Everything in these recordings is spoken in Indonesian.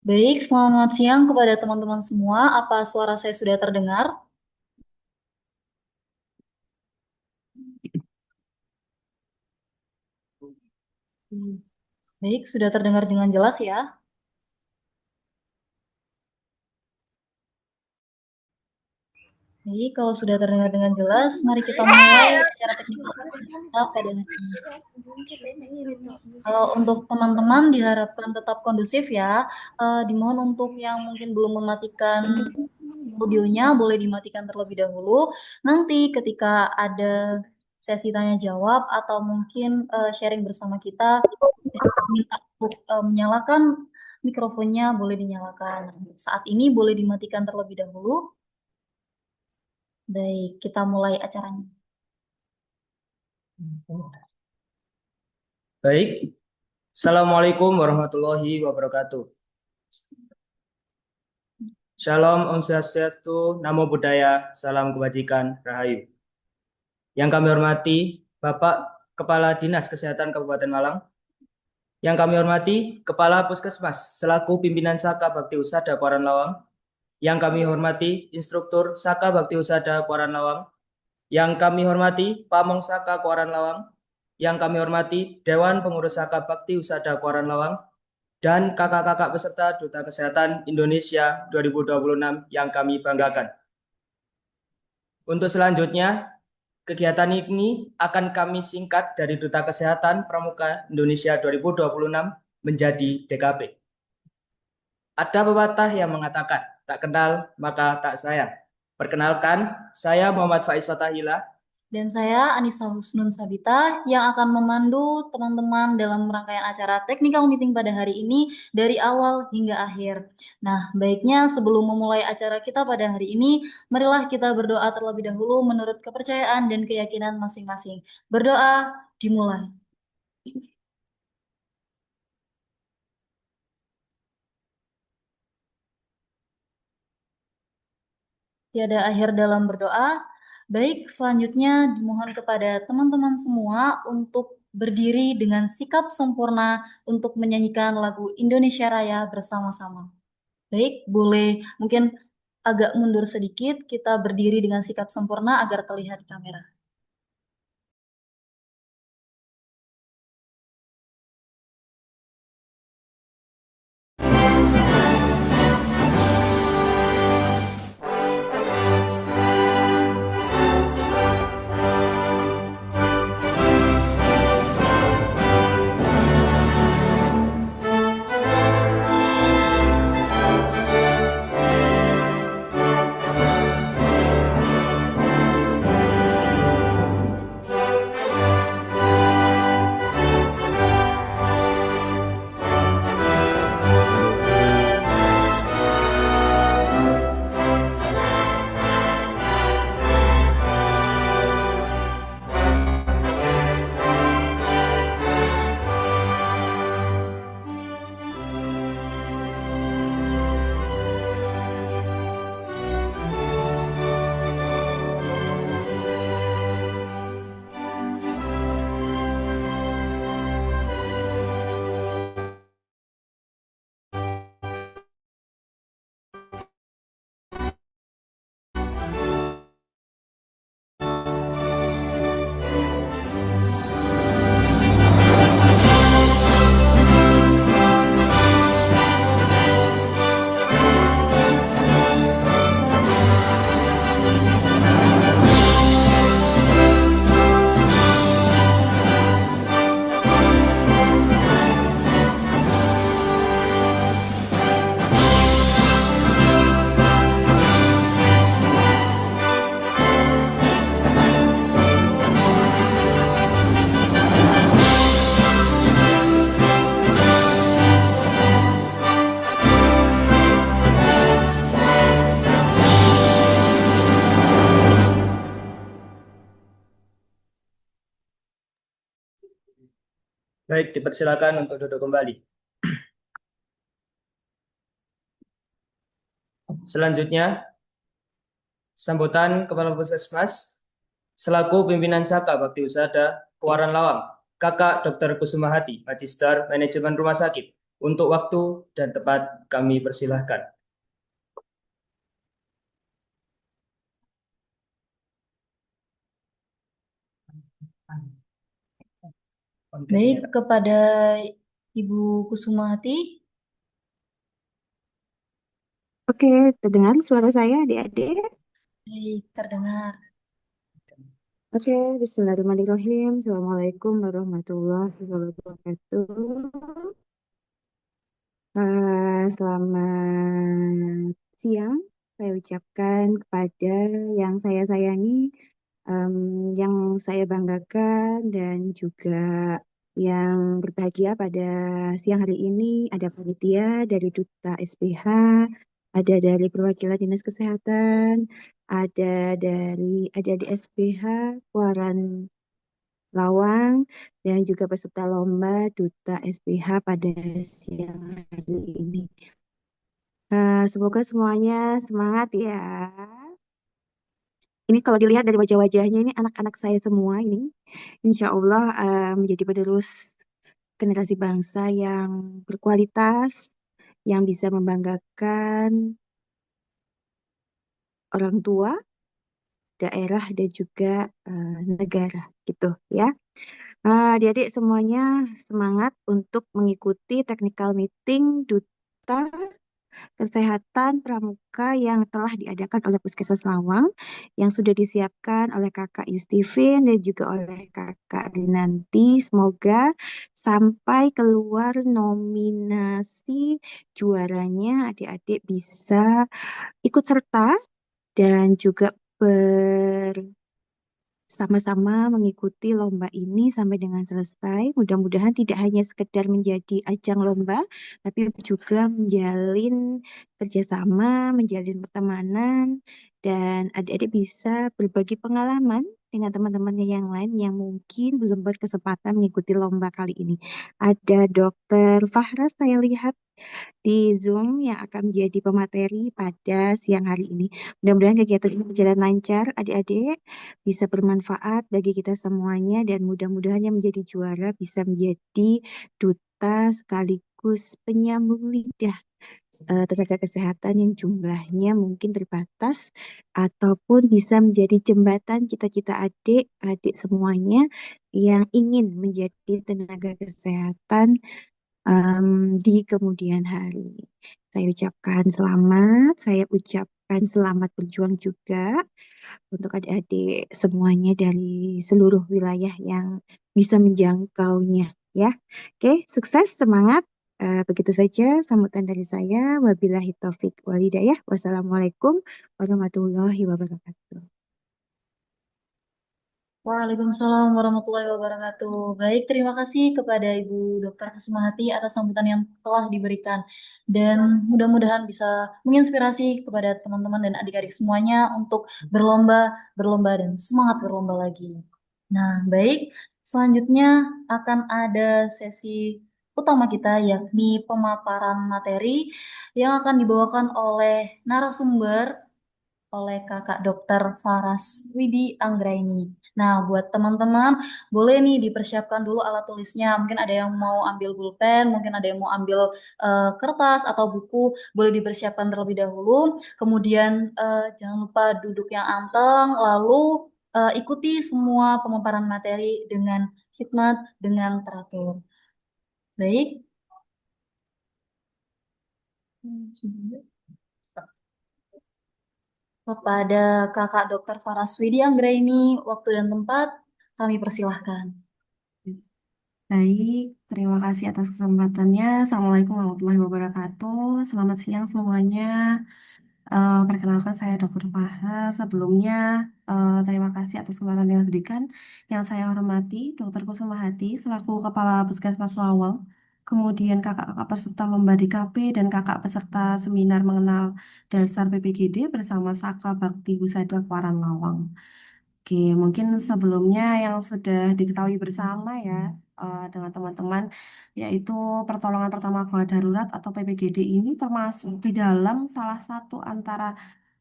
Baik, selamat siang kepada teman-teman semua. Apa suara saya sudah terdengar? Baik, sudah terdengar dengan jelas ya. Baik, kalau sudah terdengar dengan jelas, mari kita mulai acara teknik kita pada hari ini. Kalau untuk teman-teman diharapkan tetap kondusif ya. Dimohon untuk yang mungkin belum mematikan audionya boleh dimatikan terlebih dahulu. Nanti ketika ada sesi tanya jawab atau mungkin sharing bersama kita, minta untuk menyalakan mikrofonnya boleh dinyalakan. Saat ini boleh dimatikan terlebih dahulu. Baik, kita mulai acaranya. Baik, Assalamualaikum warahmatullahi wabarakatuh. Shalom, Om Swastiastu, Namo Buddhaya, Salam Kebajikan, Rahayu. Yang kami hormati Bapak Kepala Dinas Kesehatan Kabupaten Malang, yang kami hormati Kepala Puskesmas selaku pimpinan Saka Bakti Usada Kuaran Lawang, yang kami hormati Instruktur Saka Bakti Usada Kuaran Lawang, yang kami hormati Pamong Saka Kuaran Lawang, yang kami hormati Dewan Pengurus Saka Bakti Usada Kuaran Lawang, dan kakak-kakak peserta Duta Kesehatan Indonesia 2026 yang kami banggakan. Untuk selanjutnya, kegiatan ini akan kami singkat dari Duta Kesehatan Pramuka Indonesia 2026 menjadi DKP. Ada pepatah yang mengatakan, tak kenal maka tak sayang. Perkenalkan, saya Muhammad Faiz Fatahila. Dan saya Anissa Husnun Sabita yang akan memandu teman-teman dalam rangkaian acara technical meeting pada hari ini dari awal hingga akhir. Nah, baiknya sebelum memulai acara kita pada hari ini, marilah kita berdoa terlebih dahulu menurut kepercayaan dan keyakinan masing-masing. Berdoa dimulai. Tiada akhir dalam berdoa. Baik, selanjutnya dimohon kepada teman-teman semua untuk berdiri dengan sikap sempurna untuk menyanyikan lagu Indonesia Raya bersama-sama. Baik, boleh mungkin agak mundur sedikit, kita berdiri dengan sikap sempurna agar terlihat di kamera. Baik, dipersilakan untuk duduk kembali. Selanjutnya, sambutan Kepala Puskesmas selaku pimpinan Saka Bakti Usada Kuaran Lawang, Kakak Dr. Kusumahati, Magister Manajemen Rumah Sakit. Untuk waktu dan tempat kami persilahkan. Baik, kepada Ibu Kusumati, Oke, terdengar suara saya adik-adik? baik, terdengar. Oke, Bismillahirrahmanirrahim. Assalamualaikum warahmatullahi wabarakatuh. Selamat siang. Saya ucapkan kepada yang saya sayangi, em, yang saya banggakan, dan juga yang berbahagia pada siang hari ini ada panitia dari Duta SPH, ada dari perwakilan Dinas Kesehatan, ada dari adik-adik SPH, Waran Lawang, dan juga peserta lomba Duta SPH pada siang hari ini. Semoga semuanya semangat ya. Ini kalau dilihat dari wajah-wajahnya ini anak-anak saya semua ini, insya Allah menjadi penerus generasi bangsa yang berkualitas, yang bisa membanggakan orang tua, daerah, dan juga negara gitu ya. Adik-adik semuanya semangat untuk mengikuti technical meeting Duta Kesehatan Pramuka yang telah diadakan oleh Puskesmas Lawang, yang sudah disiapkan oleh Kakak Yustifin dan juga oleh Kakak Rinanti. Semoga sampai keluar nominasi juaranya, adik-adik bisa ikut serta dan juga sama-sama mengikuti lomba ini sampai dengan selesai. Mudah-mudahan tidak hanya sekedar menjadi ajang lomba, tapi juga menjalin kerjasama, menjalin pertemanan, dan adik-adik bisa berbagi pengalaman dengan teman-temannya yang lain yang mungkin belum berkesempatan mengikuti lomba kali ini. Ada Dokter Fahras saya lihat di Zoom yang akan menjadi pemateri pada siang hari ini. Mudah-mudahan kegiatan ini berjalan lancar, adik-adik bisa bermanfaat bagi kita semuanya, dan mudah-mudahan yang menjadi juara bisa menjadi duta sekaligus penyambung lidah tenaga kesehatan yang jumlahnya mungkin terbatas, ataupun bisa menjadi jembatan cita-cita adik-adik semuanya yang ingin menjadi tenaga kesehatan di kemudian hari. Saya ucapkan selamat, saya ucapkan selamat berjuang juga untuk adik-adik semuanya dari seluruh wilayah yang bisa menjangkaunya ya. Oke, sukses, semangat. Begitu saja sambutan dari saya. Wabillahi taufik wal hidayah. Wassalamualaikum warahmatullahi wabarakatuh. Waalaikumsalam warahmatullahi wabarakatuh. Baik, terima kasih kepada Ibu Dr. Kusumahati atas sambutan yang telah diberikan. Dan mudah-mudahan bisa menginspirasi kepada teman-teman dan adik-adik semuanya untuk berlomba, berlomba, dan semangat berlomba lagi. Nah, baik. Selanjutnya akan ada sesi utama kita, yakni pemaparan materi yang akan dibawakan oleh narasumber oleh Kakak Dokter Faras Widi Anggraini. Nah, buat teman-teman, boleh nih dipersiapkan dulu alat tulisnya. Mungkin ada yang mau ambil pulpen, mungkin ada yang mau ambil kertas atau buku, boleh dipersiapkan terlebih dahulu. Kemudian jangan lupa duduk yang anteng, lalu ikuti semua pemaparan materi dengan hikmat, dengan teratur. Baik. Kepada Kakak Dokter Faraswidi Anggraini, waktu dan tempat kami persilahkan. Baik, terima kasih atas kesempatannya. Assalamualaikum warahmatullahi wabarakatuh. Selamat siang semuanya. Perkenalkan saya Dr. Fahra. Sebelumnya, terima kasih atas kesempatan yang diberikan. Yang saya hormati, Dr. Kusumahati, selaku Kepala Puskesmas Lawang, kemudian kakak-kakak peserta lomba DKP dan kakak peserta seminar mengenal dasar PPGD bersama Saka Bakti Wisata Kuaran Lawang. Oke, mungkin sebelumnya yang sudah diketahui bersama ya dengan teman-teman, yaitu pertolongan pertama gawat darurat atau PPGD ini termasuk di dalam salah satu antara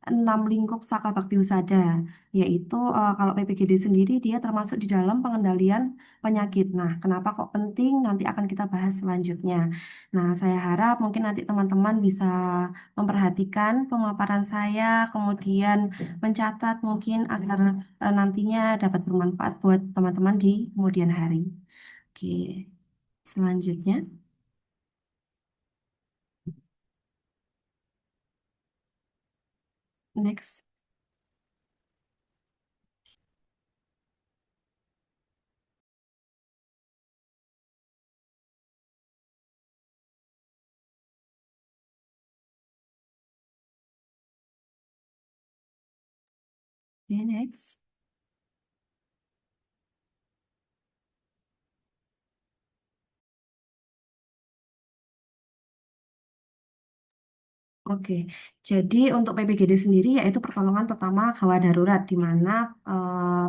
enam lingkup Saka Bakti Husada, yaitu kalau PPGD sendiri dia termasuk di dalam pengendalian penyakit. Nah, kenapa kok penting? Nanti akan kita bahas selanjutnya. Nah, saya harap mungkin nanti teman-teman bisa memperhatikan pemaparan saya, kemudian mencatat mungkin agar nantinya dapat bermanfaat buat teman-teman di kemudian hari. Oke, selanjutnya, next. Oke, next. Oke, jadi untuk PPGD sendiri yaitu pertolongan pertama gawat darurat, di mana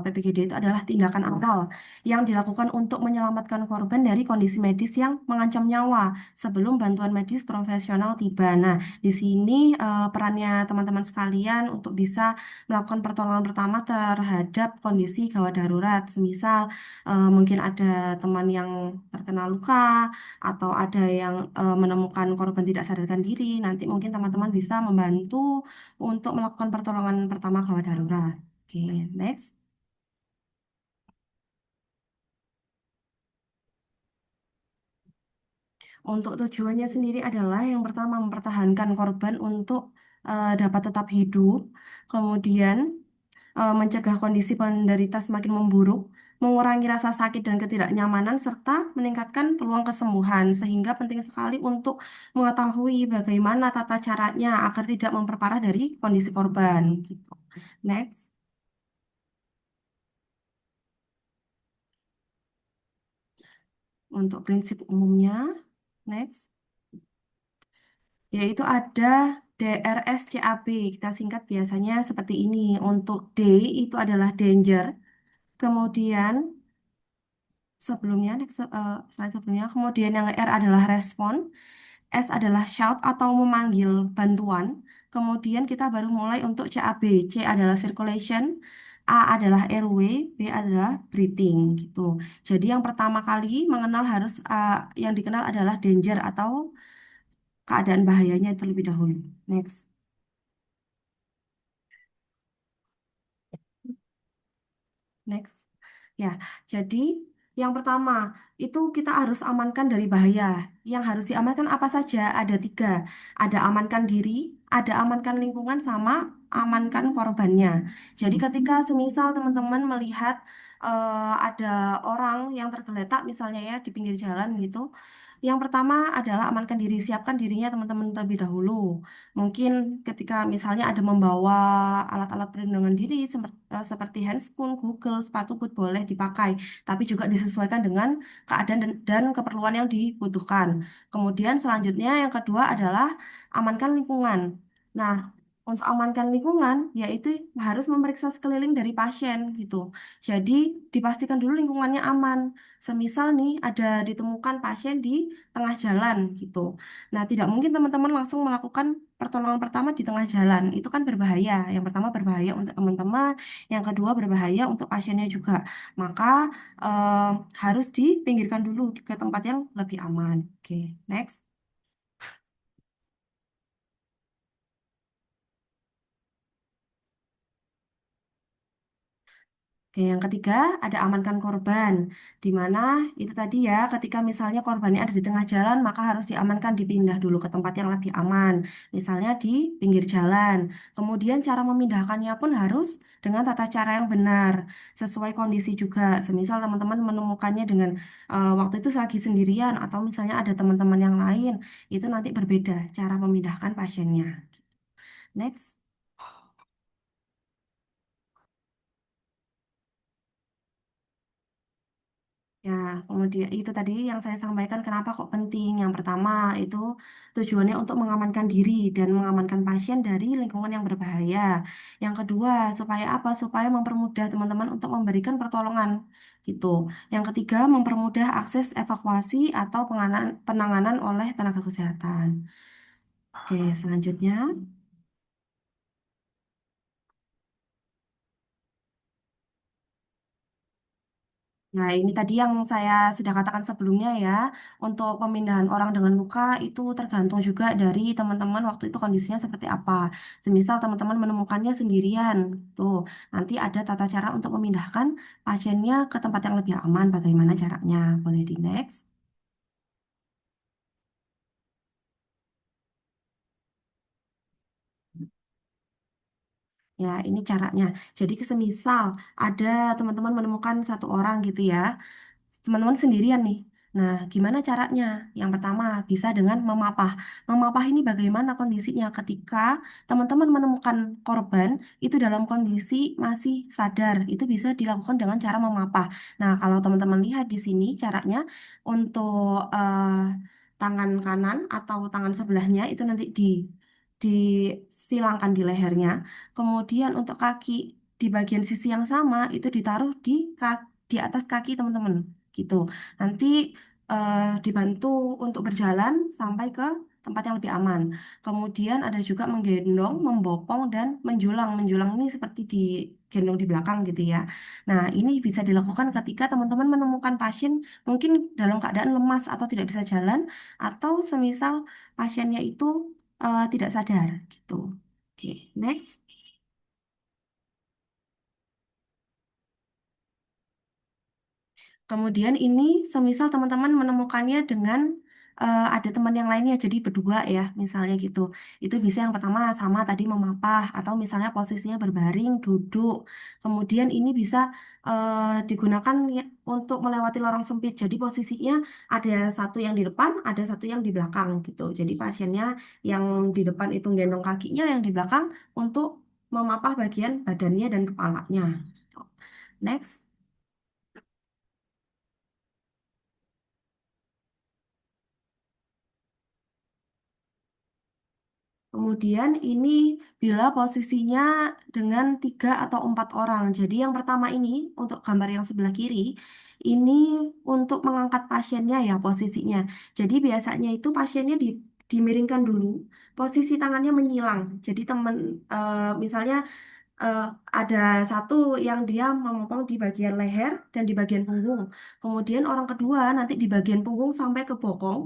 PPGD itu adalah tindakan awal yang dilakukan untuk menyelamatkan korban dari kondisi medis yang mengancam nyawa sebelum bantuan medis profesional tiba. Nah, di sini perannya teman-teman sekalian untuk bisa melakukan pertolongan pertama terhadap kondisi gawat darurat, semisal mungkin ada teman yang terkena luka atau ada yang menemukan korban tidak sadarkan diri, nanti mungkin teman-teman bisa membantu untuk melakukan pertolongan pertama gawat darurat. Oke, next. Untuk tujuannya sendiri adalah yang pertama mempertahankan korban untuk dapat tetap hidup, kemudian mencegah kondisi penderita semakin memburuk, mengurangi rasa sakit dan ketidaknyamanan, serta meningkatkan peluang kesembuhan. Sehingga penting sekali untuk mengetahui bagaimana tata caranya agar tidak memperparah dari kondisi korban. Gitu. Next, untuk prinsip umumnya, next, yaitu ada DRSCAB. Kita singkat biasanya seperti ini. Untuk D itu adalah danger, kemudian sebelumnya, slide sebelumnya, kemudian yang R adalah respon, S adalah shout atau memanggil bantuan. Kemudian kita baru mulai untuk CAB. C adalah circulation, A adalah airway, B adalah breathing gitu. Jadi yang pertama kali mengenal harus yang dikenal adalah danger atau keadaan bahayanya terlebih dahulu. Next. Next. Ya, jadi yang pertama itu kita harus amankan dari bahaya. Yang harus diamankan apa saja? Ada tiga. Ada amankan diri, ada amankan lingkungan, sama amankan korbannya. Jadi ketika semisal teman-teman melihat ada orang yang tergeletak misalnya ya di pinggir jalan gitu. Yang pertama adalah amankan diri, siapkan dirinya teman-teman terlebih dahulu. Mungkin ketika misalnya ada membawa alat-alat perlindungan diri seperti handscoon, Google, sepatu boot boleh dipakai, tapi juga disesuaikan dengan keadaan dan keperluan yang dibutuhkan. Kemudian selanjutnya yang kedua adalah amankan lingkungan. Nah, untuk amankan lingkungan, yaitu harus memeriksa sekeliling dari pasien gitu. Jadi dipastikan dulu lingkungannya aman. Semisal nih ada ditemukan pasien di tengah jalan gitu. Nah, tidak mungkin teman-teman langsung melakukan pertolongan pertama di tengah jalan. Itu kan berbahaya. Yang pertama berbahaya untuk teman-teman, yang kedua berbahaya untuk pasiennya juga. Maka eh, harus dipinggirkan dulu ke tempat yang lebih aman. Oke, next. Oke, yang ketiga ada amankan korban, di mana itu tadi ya, ketika misalnya korbannya ada di tengah jalan, maka harus diamankan dipindah dulu ke tempat yang lebih aman, misalnya di pinggir jalan. Kemudian cara memindahkannya pun harus dengan tata cara yang benar, sesuai kondisi juga. Semisal teman-teman menemukannya dengan waktu itu lagi sendirian atau misalnya ada teman-teman yang lain, itu nanti berbeda cara memindahkan pasiennya. Next. Ya, kemudian itu tadi yang saya sampaikan kenapa kok penting. Yang pertama itu tujuannya untuk mengamankan diri dan mengamankan pasien dari lingkungan yang berbahaya. Yang kedua, supaya apa? Supaya mempermudah teman-teman untuk memberikan pertolongan gitu. Yang ketiga, mempermudah akses evakuasi atau penanganan oleh tenaga kesehatan. Oke, selanjutnya. Nah, ini tadi yang saya sudah katakan sebelumnya ya, untuk pemindahan orang dengan luka itu tergantung juga dari teman-teman waktu itu kondisinya seperti apa. Semisal teman-teman menemukannya sendirian, tuh nanti ada tata cara untuk memindahkan pasiennya ke tempat yang lebih aman. Bagaimana caranya? Boleh di next. Ya, ini caranya. Jadi, semisal ada teman-teman menemukan satu orang gitu ya, teman-teman sendirian nih. Nah, gimana caranya? Yang pertama, bisa dengan memapah. Memapah ini bagaimana kondisinya ketika teman-teman menemukan korban itu dalam kondisi masih sadar. Itu bisa dilakukan dengan cara memapah. Nah, kalau teman-teman lihat di sini caranya untuk tangan kanan atau tangan sebelahnya itu nanti disilangkan di lehernya. Kemudian untuk kaki di bagian sisi yang sama itu ditaruh di atas kaki teman-teman gitu. Nanti dibantu untuk berjalan sampai ke tempat yang lebih aman. Kemudian ada juga menggendong, membopong, dan menjulang. Menjulang ini seperti digendong di belakang gitu ya. Nah, ini bisa dilakukan ketika teman-teman menemukan pasien mungkin dalam keadaan lemas atau tidak bisa jalan, atau semisal pasiennya itu tidak sadar gitu. Oke, next. Kemudian ini semisal teman-teman menemukannya dengan ada teman yang lainnya, jadi berdua ya, misalnya gitu. Itu bisa yang pertama sama tadi memapah, atau misalnya posisinya berbaring, duduk. Kemudian ini bisa digunakan untuk melewati lorong sempit. Jadi posisinya ada satu yang di depan, ada satu yang di belakang gitu. Jadi pasiennya yang di depan itu gendong kakinya, yang di belakang untuk memapah bagian badannya dan kepalanya. Next. Kemudian ini bila posisinya dengan 3 atau 4 orang. Jadi yang pertama ini untuk gambar yang sebelah kiri, ini untuk mengangkat pasiennya ya posisinya. Jadi biasanya itu pasiennya dimiringkan dulu, posisi tangannya menyilang. Jadi teman misalnya eh, ada satu yang dia memotong di bagian leher dan di bagian punggung. Kemudian orang kedua nanti di bagian punggung sampai ke bokong.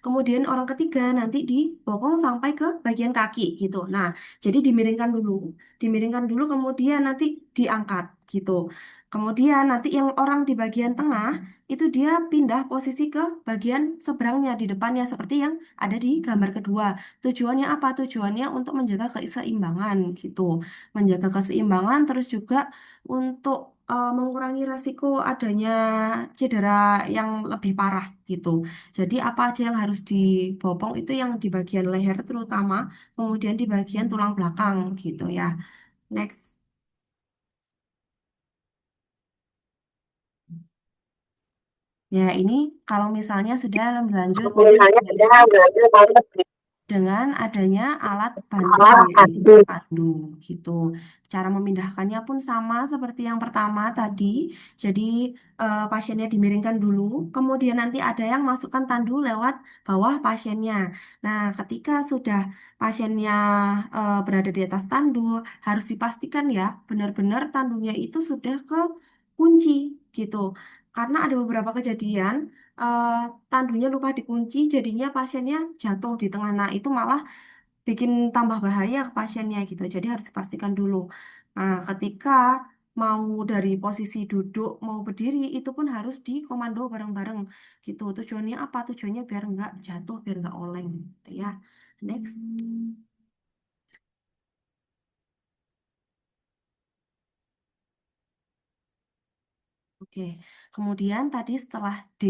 Kemudian orang ketiga nanti di bokong sampai ke bagian kaki gitu. Nah, jadi dimiringkan dulu. Dimiringkan dulu kemudian nanti diangkat gitu. Kemudian nanti yang orang di bagian tengah itu dia pindah posisi ke bagian seberangnya di depannya seperti yang ada di gambar kedua. Tujuannya apa? Tujuannya untuk menjaga keseimbangan gitu, menjaga keseimbangan, terus juga untuk mengurangi resiko adanya cedera yang lebih parah gitu. Jadi apa aja yang harus dibopong itu yang di bagian leher terutama, kemudian di bagian tulang belakang gitu ya. Next. Ya, ini kalau misalnya sudah lebih lanjut mungkin dengan adanya alat bantu yaitu pandu gitu. Cara memindahkannya pun sama seperti yang pertama tadi. Jadi pasiennya dimiringkan dulu, kemudian nanti ada yang masukkan tandu lewat bawah pasiennya. Nah, ketika sudah pasiennya berada di atas tandu, harus dipastikan ya benar-benar tandunya itu sudah ke kunci gitu. Karena ada beberapa kejadian eh, tandunya lupa dikunci, jadinya pasiennya jatuh di tengah. Nah, itu malah bikin tambah bahaya ke pasiennya gitu. Jadi harus dipastikan dulu. Nah, ketika mau dari posisi duduk mau berdiri itu pun harus dikomando bareng-bareng gitu. Tujuannya apa? Tujuannya biar nggak jatuh, biar nggak oleng gitu ya. Next. Oke, kemudian tadi setelah D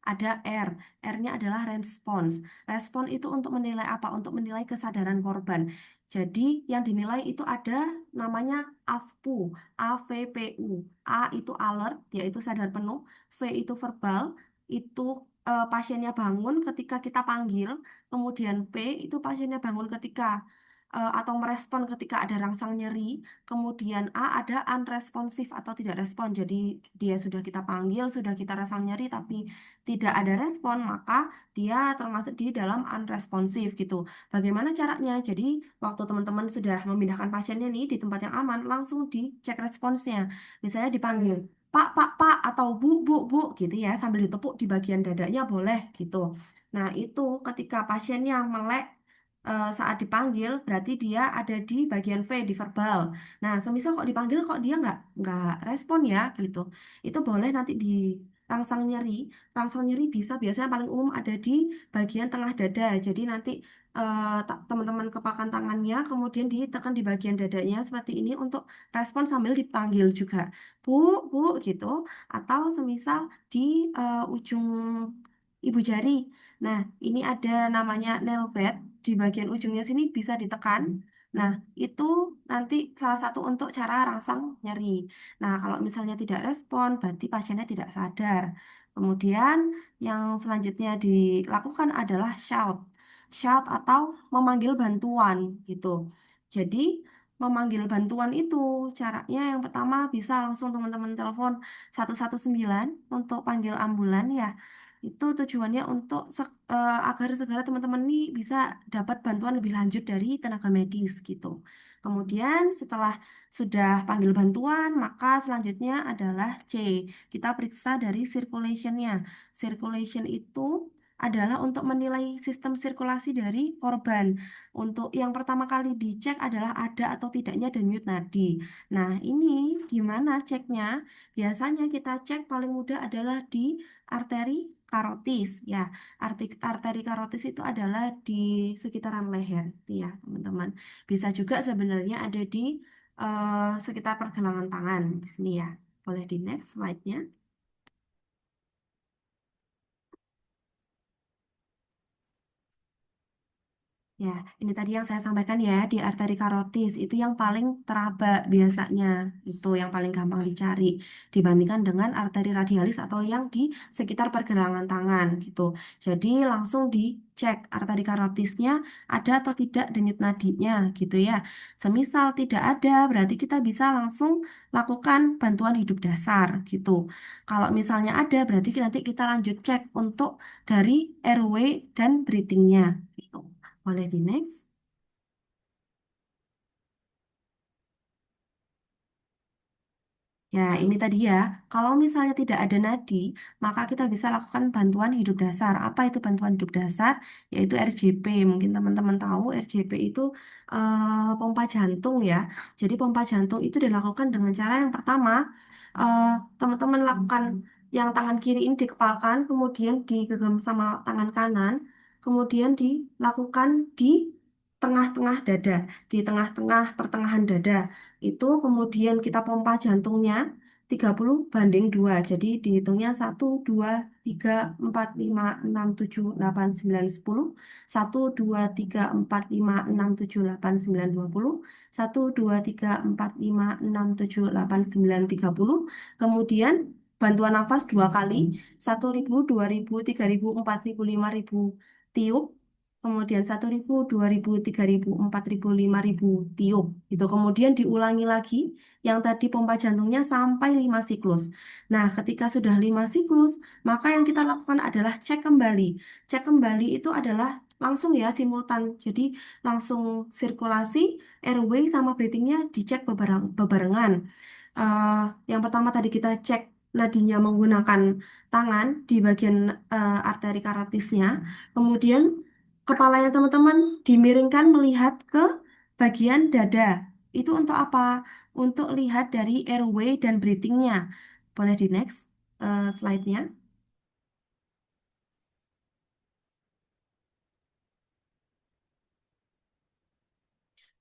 ada R. R-nya adalah response. Respon itu untuk menilai apa? Untuk menilai kesadaran korban. Jadi yang dinilai itu ada namanya AVPU, AVPU. A itu alert, yaitu sadar penuh. V itu verbal, itu pasiennya bangun ketika kita panggil. Kemudian P itu pasiennya bangun ketika atau merespon ketika ada rangsang nyeri. Kemudian A ada unresponsif atau tidak respon. Jadi dia sudah kita panggil, sudah kita rangsang nyeri tapi tidak ada respon, maka dia termasuk di dalam unresponsif gitu. Bagaimana caranya? Jadi waktu teman-teman sudah memindahkan pasiennya nih di tempat yang aman, langsung dicek responsnya. Misalnya dipanggil. Pak, atau Bu, gitu ya, sambil ditepuk di bagian dadanya boleh gitu. Nah, itu ketika pasiennya melek saat dipanggil, berarti dia ada di bagian V, di verbal. Nah, semisal kok dipanggil kok dia nggak respon ya, gitu. Itu boleh nanti di rangsang nyeri. Rangsang nyeri bisa biasanya paling umum ada di bagian tengah dada. Jadi nanti teman-teman kepakan tangannya, kemudian ditekan di bagian dadanya seperti ini untuk respon sambil dipanggil juga. Bu, Bu, gitu. Atau semisal di ujung ibu jari. Nah, ini ada namanya nail bed. Di bagian ujungnya sini bisa ditekan. Nah, itu nanti salah satu untuk cara rangsang nyeri. Nah, kalau misalnya tidak respon, berarti pasiennya tidak sadar. Kemudian yang selanjutnya dilakukan adalah shout. Shout atau memanggil bantuan gitu. Jadi, memanggil bantuan itu caranya yang pertama bisa langsung teman-teman telepon 119 untuk panggil ambulan ya. Itu tujuannya untuk agar segera teman-teman ini bisa dapat bantuan lebih lanjut dari tenaga medis gitu. Kemudian setelah sudah panggil bantuan, maka selanjutnya adalah C. Kita periksa dari circulation-nya. Circulation itu adalah untuk menilai sistem sirkulasi dari korban. Untuk yang pertama kali dicek adalah ada atau tidaknya denyut nadi. Nah, ini gimana ceknya? Biasanya kita cek paling mudah adalah di arteri karotis ya. Arteri karotis itu adalah di sekitaran leher gitu ya, teman-teman. Bisa juga sebenarnya ada di sekitar pergelangan tangan di sini ya. Boleh di next slide-nya. Ya, ini tadi yang saya sampaikan ya, di arteri karotis itu yang paling teraba biasanya, itu yang paling gampang dicari dibandingkan dengan arteri radialis atau yang di sekitar pergelangan tangan gitu. Jadi langsung dicek arteri karotisnya ada atau tidak denyut nadinya gitu ya. Semisal tidak ada, berarti kita bisa langsung lakukan bantuan hidup dasar gitu. Kalau misalnya ada, berarti nanti kita lanjut cek untuk dari airway dan breathing-nya gitu. Boleh di next. Ya, ini tadi ya. Kalau misalnya tidak ada nadi, maka kita bisa lakukan bantuan hidup dasar. Apa itu bantuan hidup dasar? Yaitu RJP. Mungkin teman-teman tahu RJP itu pompa jantung ya. Jadi pompa jantung itu dilakukan dengan cara yang pertama, eh, teman-teman lakukan yang tangan kiri ini dikepalkan, kemudian digenggam sama tangan kanan, kemudian dilakukan di tengah-tengah dada, di tengah-tengah pertengahan dada. Itu kemudian kita pompa jantungnya 30:2. Jadi dihitungnya 1, 2, 3, 4, 5, 6, 7, 8, 9, 10. 1, 2, 3, 4, 5, 6, 7, 8, 9, 20. 1, 2, 3, 4, 5, 6, 7, 8, 9, 30. Kemudian bantuan nafas 2 kali, 1.000, 2.000, 3.000, 4.000, 5.000 tiup. Kemudian 1.000, 2.000, 3.000, 4.000, 5.000 tiup. Itu kemudian diulangi lagi yang tadi pompa jantungnya sampai 5 siklus. Nah, ketika sudah 5 siklus, maka yang kita lakukan adalah cek kembali. Cek kembali itu adalah langsung ya simultan. Jadi langsung sirkulasi, airway sama breathingnya dicek bebarengan. Eh, yang pertama tadi kita cek nadinya menggunakan tangan di bagian arteri karotisnya. Kemudian kepalanya teman-teman dimiringkan melihat ke bagian dada. Itu untuk apa? Untuk lihat dari airway dan breathingnya. Boleh di next slide-nya.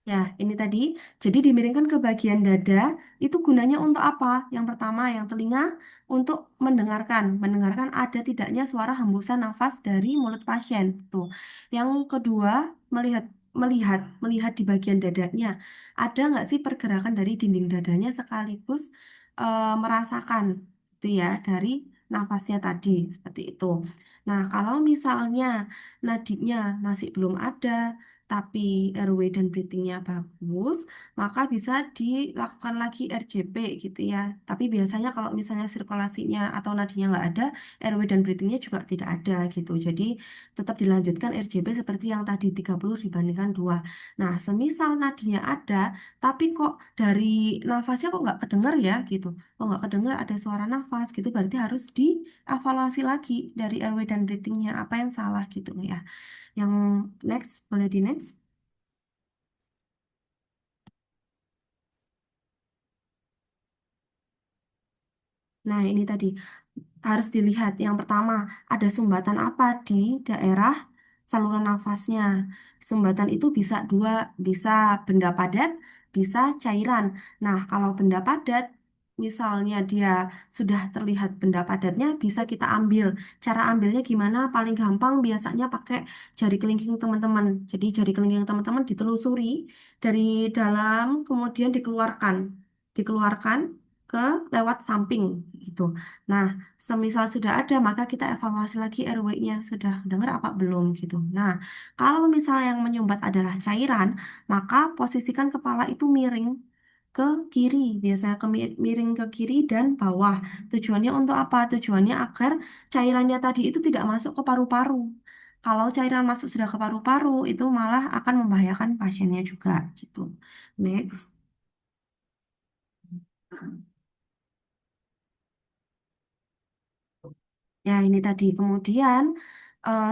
Ya, ini tadi. Jadi dimiringkan ke bagian dada, itu gunanya untuk apa? Yang pertama, yang telinga untuk mendengarkan ada tidaknya suara hembusan nafas dari mulut pasien. Tuh. Yang kedua, melihat melihat di bagian dadanya, ada nggak sih pergerakan dari dinding dadanya sekaligus merasakan itu ya dari nafasnya tadi seperti itu. Nah, kalau misalnya nadinya masih belum ada, tapi airway dan breathingnya bagus, maka bisa dilakukan lagi RJP gitu ya. Tapi biasanya kalau misalnya sirkulasinya atau nadinya nggak ada, airway dan breathingnya juga tidak ada gitu. Jadi tetap dilanjutkan RJP seperti yang tadi 30 dibandingkan 2. Nah, semisal nadinya ada, tapi kok dari nafasnya kok nggak kedengar ya gitu. Kok nggak kedengar ada suara nafas gitu, berarti harus dievaluasi lagi dari airway dan breathingnya apa yang salah gitu ya. Yang next, boleh di next. Nah, ini tadi harus dilihat. Yang pertama, ada sumbatan apa di daerah saluran nafasnya. Sumbatan itu bisa dua, bisa benda padat, bisa cairan. Nah, kalau benda padat, misalnya dia sudah terlihat benda padatnya, bisa kita ambil. Cara ambilnya gimana? Paling gampang biasanya pakai jari kelingking teman-teman. Jadi jari kelingking teman-teman ditelusuri dari dalam, kemudian dikeluarkan. Dikeluarkan ke lewat samping gitu. Nah, semisal sudah ada, maka kita evaluasi lagi RW-nya sudah dengar apa belum gitu. Nah, kalau misalnya yang menyumbat adalah cairan, maka posisikan kepala itu miring ke kiri, biasanya miring ke kiri dan bawah. Tujuannya untuk apa? Tujuannya agar cairannya tadi itu tidak masuk ke paru-paru. Kalau cairan masuk sudah ke paru-paru, itu malah akan membahayakan pasiennya juga gitu. Next. Ya, ini tadi. Kemudian,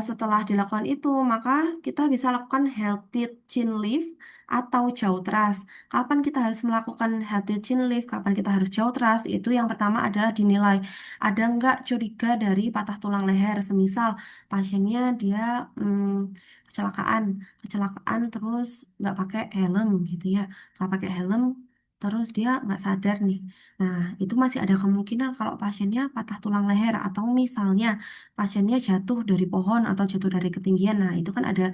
setelah dilakukan itu, maka kita bisa lakukan healthy chin lift atau jaw thrust. Kapan kita harus melakukan healthy chin lift, kapan kita harus jaw thrust, itu yang pertama adalah dinilai. Ada nggak curiga dari patah tulang leher, semisal pasiennya dia kecelakaan, kecelakaan terus nggak pakai helm gitu ya, nggak pakai helm, terus dia nggak sadar nih. Nah, itu masih ada kemungkinan kalau pasiennya patah tulang leher atau misalnya pasiennya jatuh dari pohon atau jatuh dari ketinggian. Nah, itu kan ada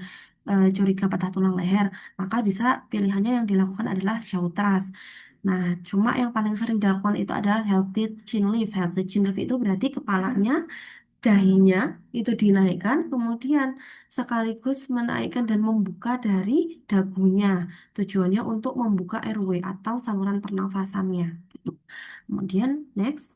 curiga patah tulang leher. Maka bisa pilihannya yang dilakukan adalah jaw thrust. Nah, cuma yang paling sering dilakukan itu adalah healthy chin lift. Healthy chin lift itu berarti kepalanya, dahinya itu dinaikkan, kemudian sekaligus menaikkan dan membuka dari dagunya. Tujuannya untuk membuka airway atau saluran pernafasannya. Gitu. Kemudian next.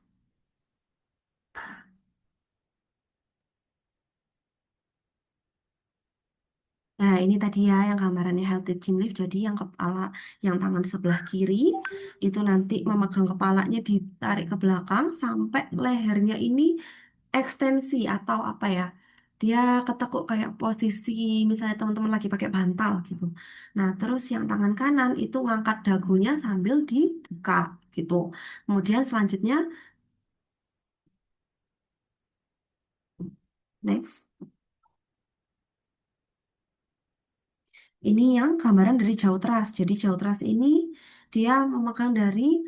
Nah, ini tadi ya yang gambarannya healthy chin lift. Jadi yang kepala, yang tangan sebelah kiri itu nanti memegang kepalanya ditarik ke belakang sampai lehernya ini ekstensi atau apa ya? Dia ketekuk kayak posisi misalnya teman-teman lagi pakai bantal gitu. Nah, terus yang tangan kanan itu ngangkat dagunya sambil dibuka gitu. Kemudian selanjutnya next. Ini yang gambaran dari jauh teras. Jadi jauh teras ini dia memegang dari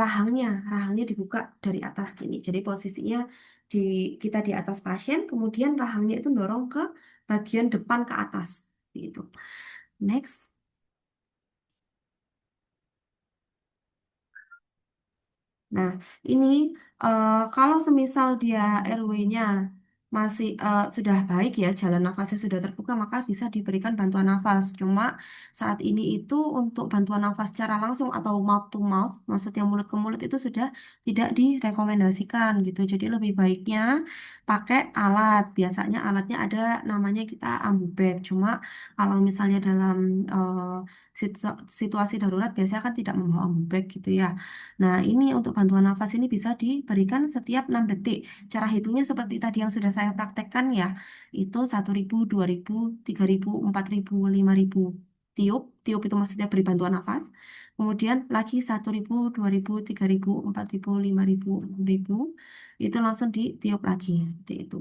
rahangnya. Rahangnya dibuka dari atas gini. Jadi posisinya di kita di atas pasien, kemudian rahangnya itu dorong ke bagian depan ke atas. Gitu. Next. Nah, ini kalau semisal dia RW-nya masih sudah baik ya, jalan nafasnya sudah terbuka, maka bisa diberikan bantuan nafas. Cuma saat ini itu untuk bantuan nafas secara langsung atau mouth to mouth, maksudnya mulut ke mulut itu sudah tidak direkomendasikan gitu. Jadi lebih baiknya pakai alat. Biasanya alatnya ada namanya kita ambu bag. Cuma kalau misalnya dalam situasi darurat biasanya kan tidak membawa ambu bag gitu ya. Nah, ini untuk bantuan nafas ini bisa diberikan setiap 6 detik. Cara hitungnya seperti tadi yang sudah saya praktekkan ya. Itu 1.000, 2.000, 3.000, 4.000, 5.000 tiup. Tiup itu maksudnya beri bantuan nafas. Kemudian lagi 1.000, 2.000, 3.000, 4.000, 5.000, 6.000. Itu langsung ditiup lagi. Seperti itu.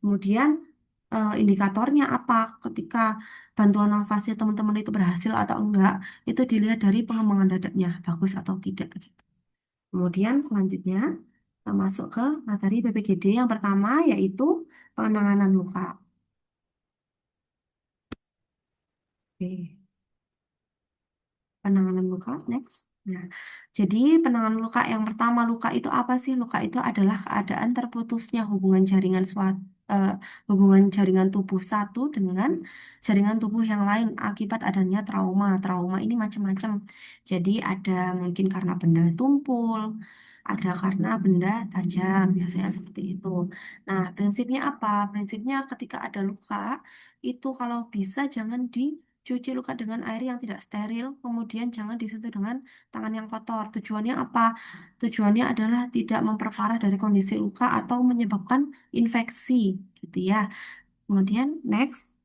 Kemudian indikatornya apa ketika bantuan nafasnya teman-teman itu berhasil atau enggak, itu dilihat dari pengembangan dadanya, bagus atau tidak. Kemudian selanjutnya kita masuk ke materi PPGD yang pertama yaitu penanganan luka. Oke, penanganan luka next. Nah, jadi penanganan luka yang pertama luka itu apa sih? Luka itu adalah keadaan terputusnya hubungan jaringan suatu. eh, hubungan jaringan tubuh satu dengan jaringan tubuh yang lain akibat adanya trauma. Trauma ini macam-macam. Jadi ada mungkin karena benda tumpul, ada karena benda tajam, biasanya seperti itu. Nah, prinsipnya apa? Prinsipnya ketika ada luka, itu kalau bisa jangan dicuci luka dengan air yang tidak steril, kemudian jangan disentuh dengan tangan yang kotor. Tujuannya apa? Tujuannya adalah tidak memperparah dari kondisi luka atau menyebabkan infeksi, gitu ya. Kemudian next.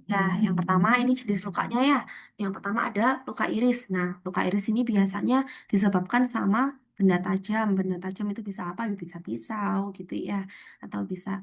Ya, yang pertama ini jenis lukanya ya. Yang pertama ada luka iris. Nah, luka iris ini biasanya disebabkan sama benda tajam. Benda tajam itu bisa apa? Bisa pisau gitu ya, atau bisa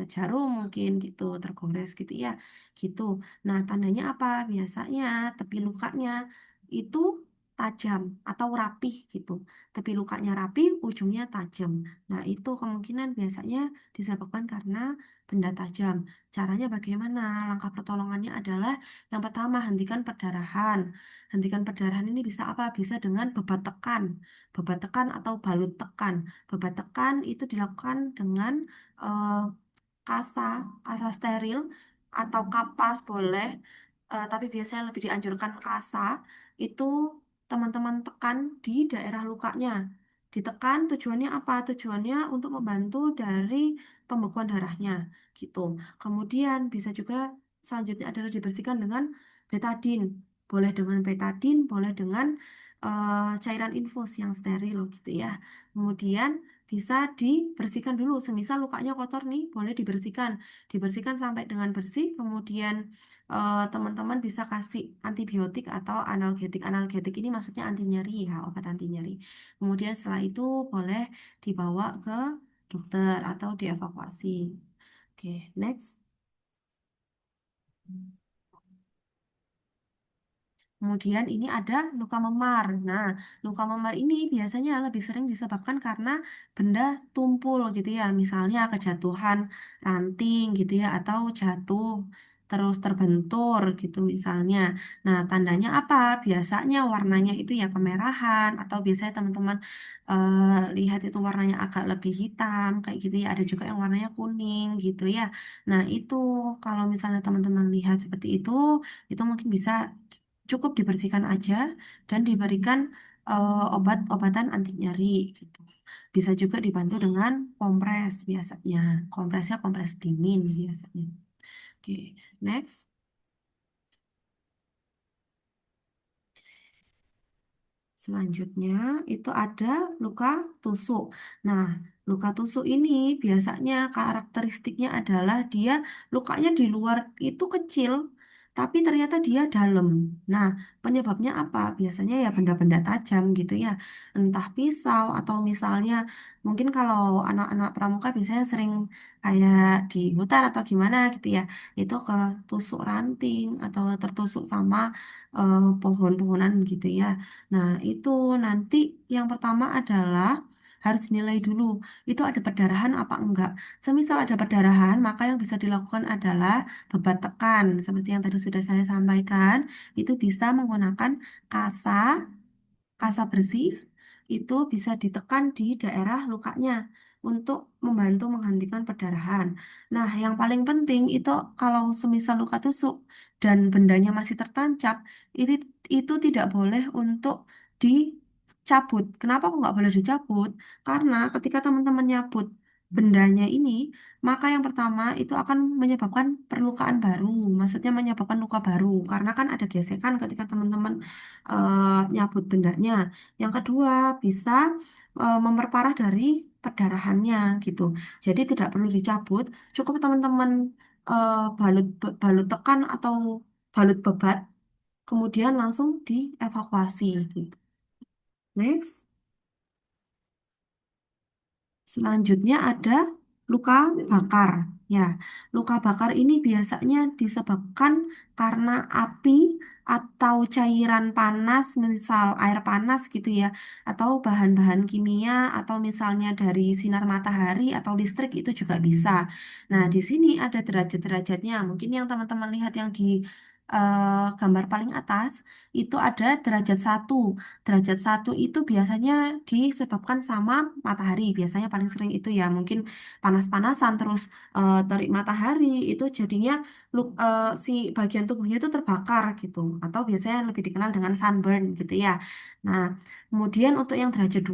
jarum mungkin gitu, tergores gitu ya, gitu. Nah, tandanya apa? Biasanya tepi lukanya itu tajam atau rapih gitu. Tepi lukanya rapih, ujungnya tajam. Nah, itu kemungkinan biasanya disebabkan karena benda tajam. Caranya bagaimana? Langkah pertolongannya adalah yang pertama, hentikan perdarahan. Hentikan perdarahan ini bisa apa? Bisa dengan bebat tekan. Bebat tekan atau balut tekan. Bebat tekan itu dilakukan dengan eh, kasa, kasa steril atau kapas boleh. Tapi biasanya lebih dianjurkan kasa. Itu teman-teman tekan di daerah lukanya. Ditekan tujuannya apa? Tujuannya untuk membantu dari pembekuan darahnya gitu. Kemudian bisa juga selanjutnya adalah dibersihkan dengan betadin. Boleh dengan betadin, boleh dengan cairan infus yang steril gitu ya. Kemudian bisa dibersihkan dulu. Semisal lukanya kotor nih, boleh dibersihkan. Dibersihkan sampai dengan bersih. Kemudian teman-teman bisa kasih antibiotik atau analgetik. Analgetik ini maksudnya anti nyeri ya, obat anti nyeri. Kemudian setelah itu boleh dibawa ke dokter atau dievakuasi. Oke, next. Kemudian ini ada luka memar. Nah, luka memar ini biasanya lebih sering disebabkan karena benda tumpul gitu ya. Misalnya kejatuhan ranting gitu ya, atau jatuh terus terbentur gitu misalnya. Nah, tandanya apa? Biasanya warnanya itu ya kemerahan, atau biasanya teman-teman lihat itu warnanya agak lebih hitam kayak gitu ya. Ada juga yang warnanya kuning gitu ya. Nah, itu kalau misalnya teman-teman lihat seperti itu mungkin bisa cukup dibersihkan aja dan diberikan obat-obatan anti nyeri gitu. Bisa juga dibantu dengan kompres biasanya. Kompresnya kompres dingin biasanya. Oke, next. Selanjutnya itu ada luka tusuk. Nah, luka tusuk ini biasanya karakteristiknya adalah dia lukanya di luar itu kecil, tapi ternyata dia dalam. Nah, penyebabnya apa? Biasanya ya benda-benda tajam gitu ya. Entah pisau atau misalnya mungkin kalau anak-anak pramuka biasanya sering kayak di hutan atau gimana gitu ya. Itu ketusuk ranting atau tertusuk sama pohon-pohonan gitu ya. Nah, itu nanti yang pertama adalah harus nilai dulu itu ada perdarahan apa enggak. Semisal ada perdarahan, maka yang bisa dilakukan adalah bebat tekan. Seperti yang tadi sudah saya sampaikan, itu bisa menggunakan kasa, kasa bersih, itu bisa ditekan di daerah lukanya untuk membantu menghentikan perdarahan. Nah, yang paling penting itu kalau semisal luka tusuk dan bendanya masih tertancap, itu, itu tidak boleh untuk dicabut. Kenapa kok nggak boleh dicabut? Karena ketika teman-teman nyabut bendanya ini, maka yang pertama itu akan menyebabkan perlukaan baru, maksudnya menyebabkan luka baru, karena kan ada gesekan ketika teman-teman nyabut bendanya. Yang kedua, bisa memperparah dari perdarahannya gitu. Jadi tidak perlu dicabut, cukup teman-teman balut tekan atau balut bebat, kemudian langsung dievakuasi gitu. Next. Selanjutnya ada luka bakar. Ya, luka bakar ini biasanya disebabkan karena api atau cairan panas, misal air panas gitu ya, atau bahan-bahan kimia, atau misalnya dari sinar matahari atau listrik itu juga bisa. Nah, di sini ada derajat-derajatnya. Mungkin yang teman-teman lihat yang di gambar paling atas itu ada derajat satu. Derajat satu itu biasanya disebabkan sama matahari. Biasanya paling sering itu ya mungkin panas-panasan terus terik matahari itu jadinya si bagian tubuhnya itu terbakar gitu. Atau biasanya lebih dikenal dengan sunburn gitu ya. Nah, kemudian untuk yang derajat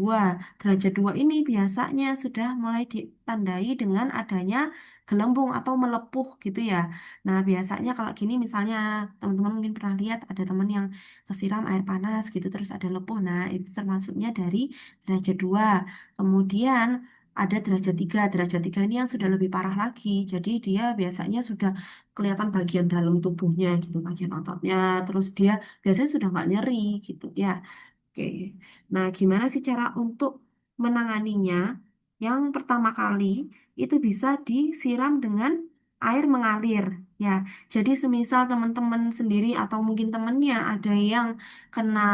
2 ini biasanya sudah mulai ditandai dengan adanya gelembung atau melepuh gitu ya. Nah, biasanya kalau gini misalnya teman-teman mungkin pernah lihat ada teman yang kesiram air panas gitu terus ada lepuh. Nah, itu termasuknya dari derajat 2. Kemudian ada derajat 3. Derajat 3 ini yang sudah lebih parah lagi. Jadi dia biasanya sudah kelihatan bagian dalam tubuhnya gitu, bagian ototnya. Terus dia biasanya sudah nggak nyeri gitu ya. Oke. Nah, gimana sih cara untuk menanganinya? Yang pertama kali itu bisa disiram dengan air mengalir. Ya, jadi semisal teman-teman sendiri atau mungkin temennya ada yang kena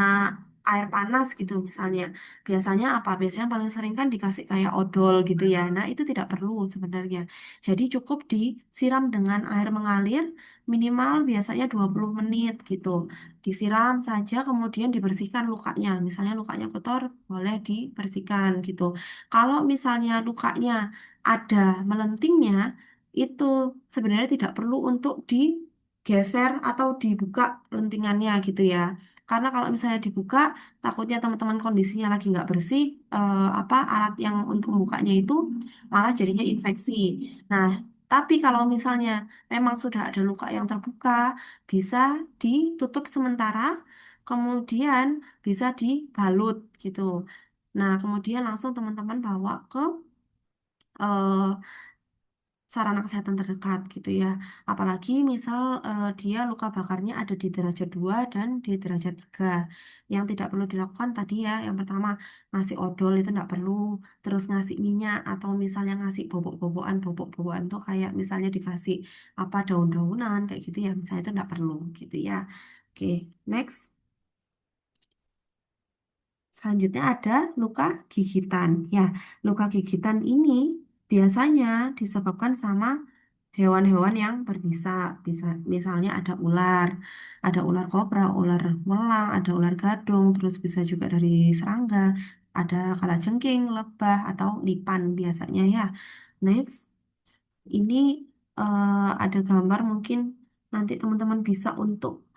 air panas gitu misalnya. Biasanya apa? Biasanya paling sering kan dikasih kayak odol gitu ya. Nah, itu tidak perlu sebenarnya. Jadi cukup disiram dengan air mengalir minimal biasanya 20 menit gitu. Disiram saja kemudian dibersihkan lukanya. Misalnya lukanya kotor, boleh dibersihkan gitu. Kalau misalnya lukanya ada melentingnya, itu sebenarnya tidak perlu untuk digeser atau dibuka lentingannya gitu ya. Karena kalau misalnya dibuka, takutnya teman-teman kondisinya lagi nggak bersih, apa alat yang untuk membukanya itu malah jadinya infeksi. Nah, tapi kalau misalnya memang sudah ada luka yang terbuka, bisa ditutup sementara, kemudian bisa dibalut gitu. Nah, kemudian langsung teman-teman bawa ke eh, sarana kesehatan terdekat gitu ya. Apalagi misal dia luka bakarnya ada di derajat 2 dan di derajat 3. Yang tidak perlu dilakukan tadi ya, yang pertama ngasih odol itu tidak perlu, terus ngasih minyak atau misalnya ngasih bobok-bobokan tuh kayak misalnya dikasih apa daun-daunan kayak gitu ya, misalnya itu tidak perlu gitu ya. Oke, next. Selanjutnya ada luka gigitan. Ya, luka gigitan ini biasanya disebabkan sama hewan-hewan yang berbisa. Bisa, misalnya ada ular kobra, ular belang, ada ular gadung, terus bisa juga dari serangga, ada kalajengking, lebah, atau lipan biasanya ya. Next. Ini ada gambar mungkin nanti teman-teman bisa untuk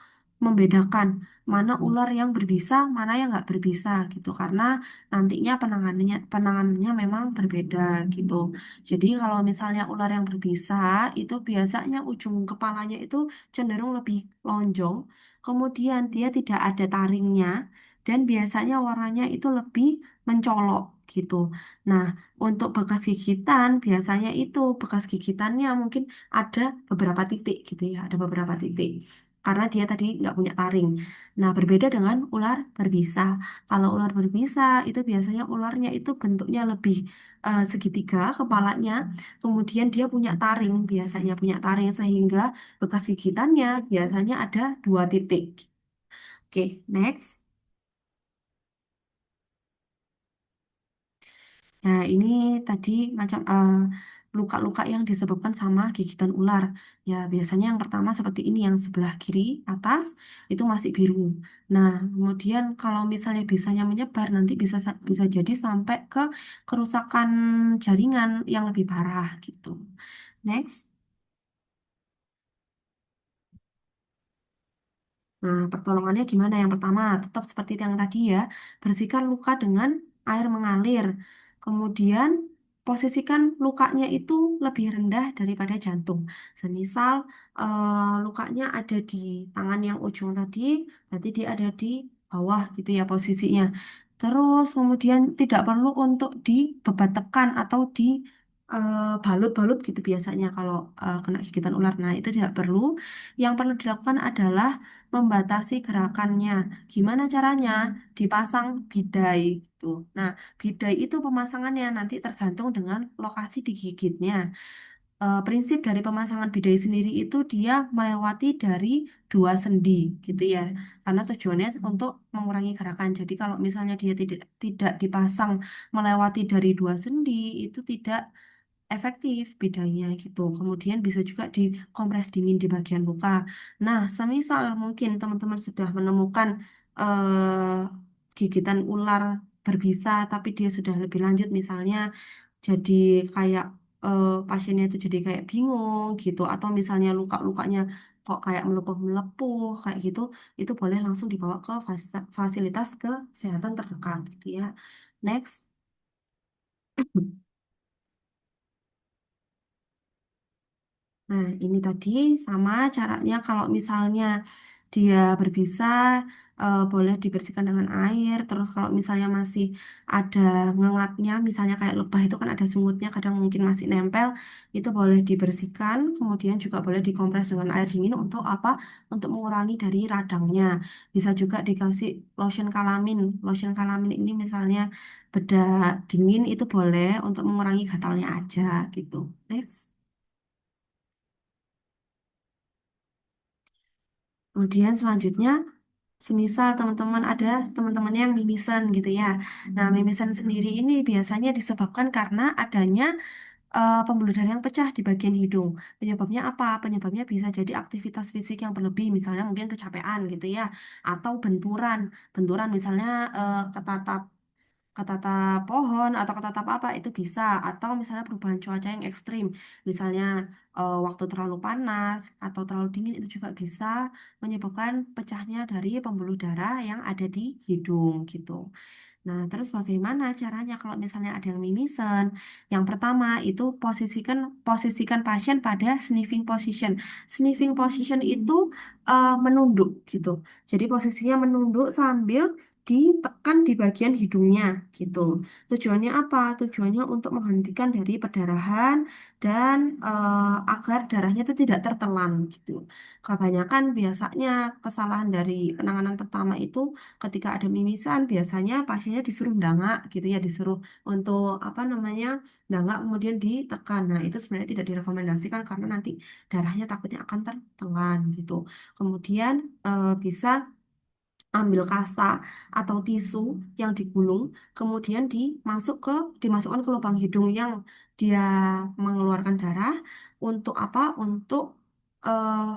membedakan mana ular yang berbisa, mana yang nggak berbisa gitu. Karena nantinya penanganannya memang berbeda gitu. Jadi kalau misalnya ular yang berbisa itu biasanya ujung kepalanya itu cenderung lebih lonjong, kemudian dia tidak ada taringnya dan biasanya warnanya itu lebih mencolok gitu. Nah, untuk bekas gigitan, biasanya itu bekas gigitannya mungkin ada beberapa titik gitu ya, ada beberapa titik. Karena dia tadi nggak punya taring. Nah, berbeda dengan ular berbisa. Kalau ular berbisa, itu biasanya ularnya itu bentuknya lebih segitiga kepalanya. Kemudian dia punya taring, biasanya punya taring sehingga bekas gigitannya biasanya ada 2 titik. Oke, next. Nah, ini tadi macam luka-luka yang disebabkan sama gigitan ular. Ya, biasanya yang pertama seperti ini, yang sebelah kiri atas itu masih biru. Nah, kemudian kalau misalnya bisanya menyebar, nanti bisa jadi sampai ke kerusakan jaringan yang lebih parah gitu. Next. Nah, pertolongannya gimana? Yang pertama, tetap seperti yang tadi ya, bersihkan luka dengan air mengalir. Kemudian, posisikan lukanya itu lebih rendah daripada jantung. Semisal lukanya ada di tangan yang ujung tadi, berarti dia ada di bawah gitu ya posisinya. Terus, kemudian tidak perlu untuk dibebat tekan atau di balut-balut gitu biasanya kalau kena gigitan ular. Nah, itu tidak perlu. Yang perlu dilakukan adalah membatasi gerakannya. Gimana caranya? Dipasang bidai gitu. Nah, bidai itu pemasangannya nanti tergantung dengan lokasi digigitnya. Prinsip dari pemasangan bidai sendiri itu dia melewati dari 2 sendi gitu ya. Karena tujuannya untuk mengurangi gerakan. Jadi kalau misalnya dia tidak tidak dipasang melewati dari 2 sendi itu tidak efektif bedanya gitu. Kemudian bisa juga dikompres dingin di bagian luka. Nah, semisal mungkin teman-teman sudah menemukan gigitan ular berbisa, tapi dia sudah lebih lanjut, misalnya jadi kayak pasiennya itu jadi kayak bingung gitu, atau misalnya luka-lukanya kok kayak melepuh-melepuh kayak gitu, itu boleh langsung dibawa ke fasilitas kesehatan terdekat gitu ya. Next. Nah, ini tadi sama caranya kalau misalnya dia berbisa, boleh dibersihkan dengan air. Terus kalau misalnya masih ada ngengatnya, misalnya kayak lebah itu kan ada sumutnya, kadang mungkin masih nempel, itu boleh dibersihkan. Kemudian juga boleh dikompres dengan air dingin untuk apa? Untuk mengurangi dari radangnya. Bisa juga dikasih lotion kalamin. Lotion kalamin ini misalnya bedak dingin itu boleh untuk mengurangi gatalnya aja gitu. Next. Kemudian selanjutnya, semisal teman-teman ada teman-teman yang mimisan gitu ya. Nah, mimisan sendiri ini biasanya disebabkan karena adanya pembuluh darah yang pecah di bagian hidung. Penyebabnya apa? Penyebabnya bisa jadi aktivitas fisik yang berlebih, misalnya mungkin kecapean gitu ya, atau benturan. Benturan misalnya ketatap ketatap pohon atau ketatap apa itu bisa, atau misalnya perubahan cuaca yang ekstrim, misalnya waktu terlalu panas atau terlalu dingin itu juga bisa menyebabkan pecahnya dari pembuluh darah yang ada di hidung gitu. Nah, terus bagaimana caranya kalau misalnya ada yang mimisan? Yang pertama itu posisikan pasien pada sniffing position. Sniffing position itu menunduk gitu. Jadi posisinya menunduk sambil ditekan di bagian hidungnya gitu. Tujuannya apa? Tujuannya untuk menghentikan dari perdarahan dan agar darahnya itu tidak tertelan gitu. Kebanyakan biasanya kesalahan dari penanganan pertama itu ketika ada mimisan biasanya pasiennya disuruh ndangak gitu ya, disuruh untuk apa namanya ndangak kemudian ditekan. Nah, itu sebenarnya tidak direkomendasikan karena nanti darahnya takutnya akan tertelan gitu. Kemudian bisa ambil kasa atau tisu yang digulung, kemudian dimasukkan ke lubang hidung yang dia mengeluarkan darah untuk apa? Untuk eh,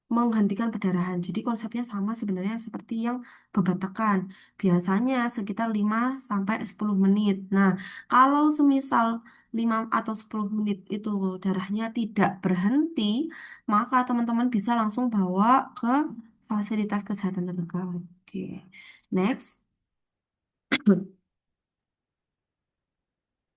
menghentikan perdarahan. Jadi konsepnya sama sebenarnya seperti yang bebat tekan. Biasanya sekitar 5 sampai 10 menit. Nah, kalau semisal 5 atau 10 menit itu darahnya tidak berhenti, maka teman-teman bisa langsung bawa ke fasilitas kesehatan terdekat. Oke. Next.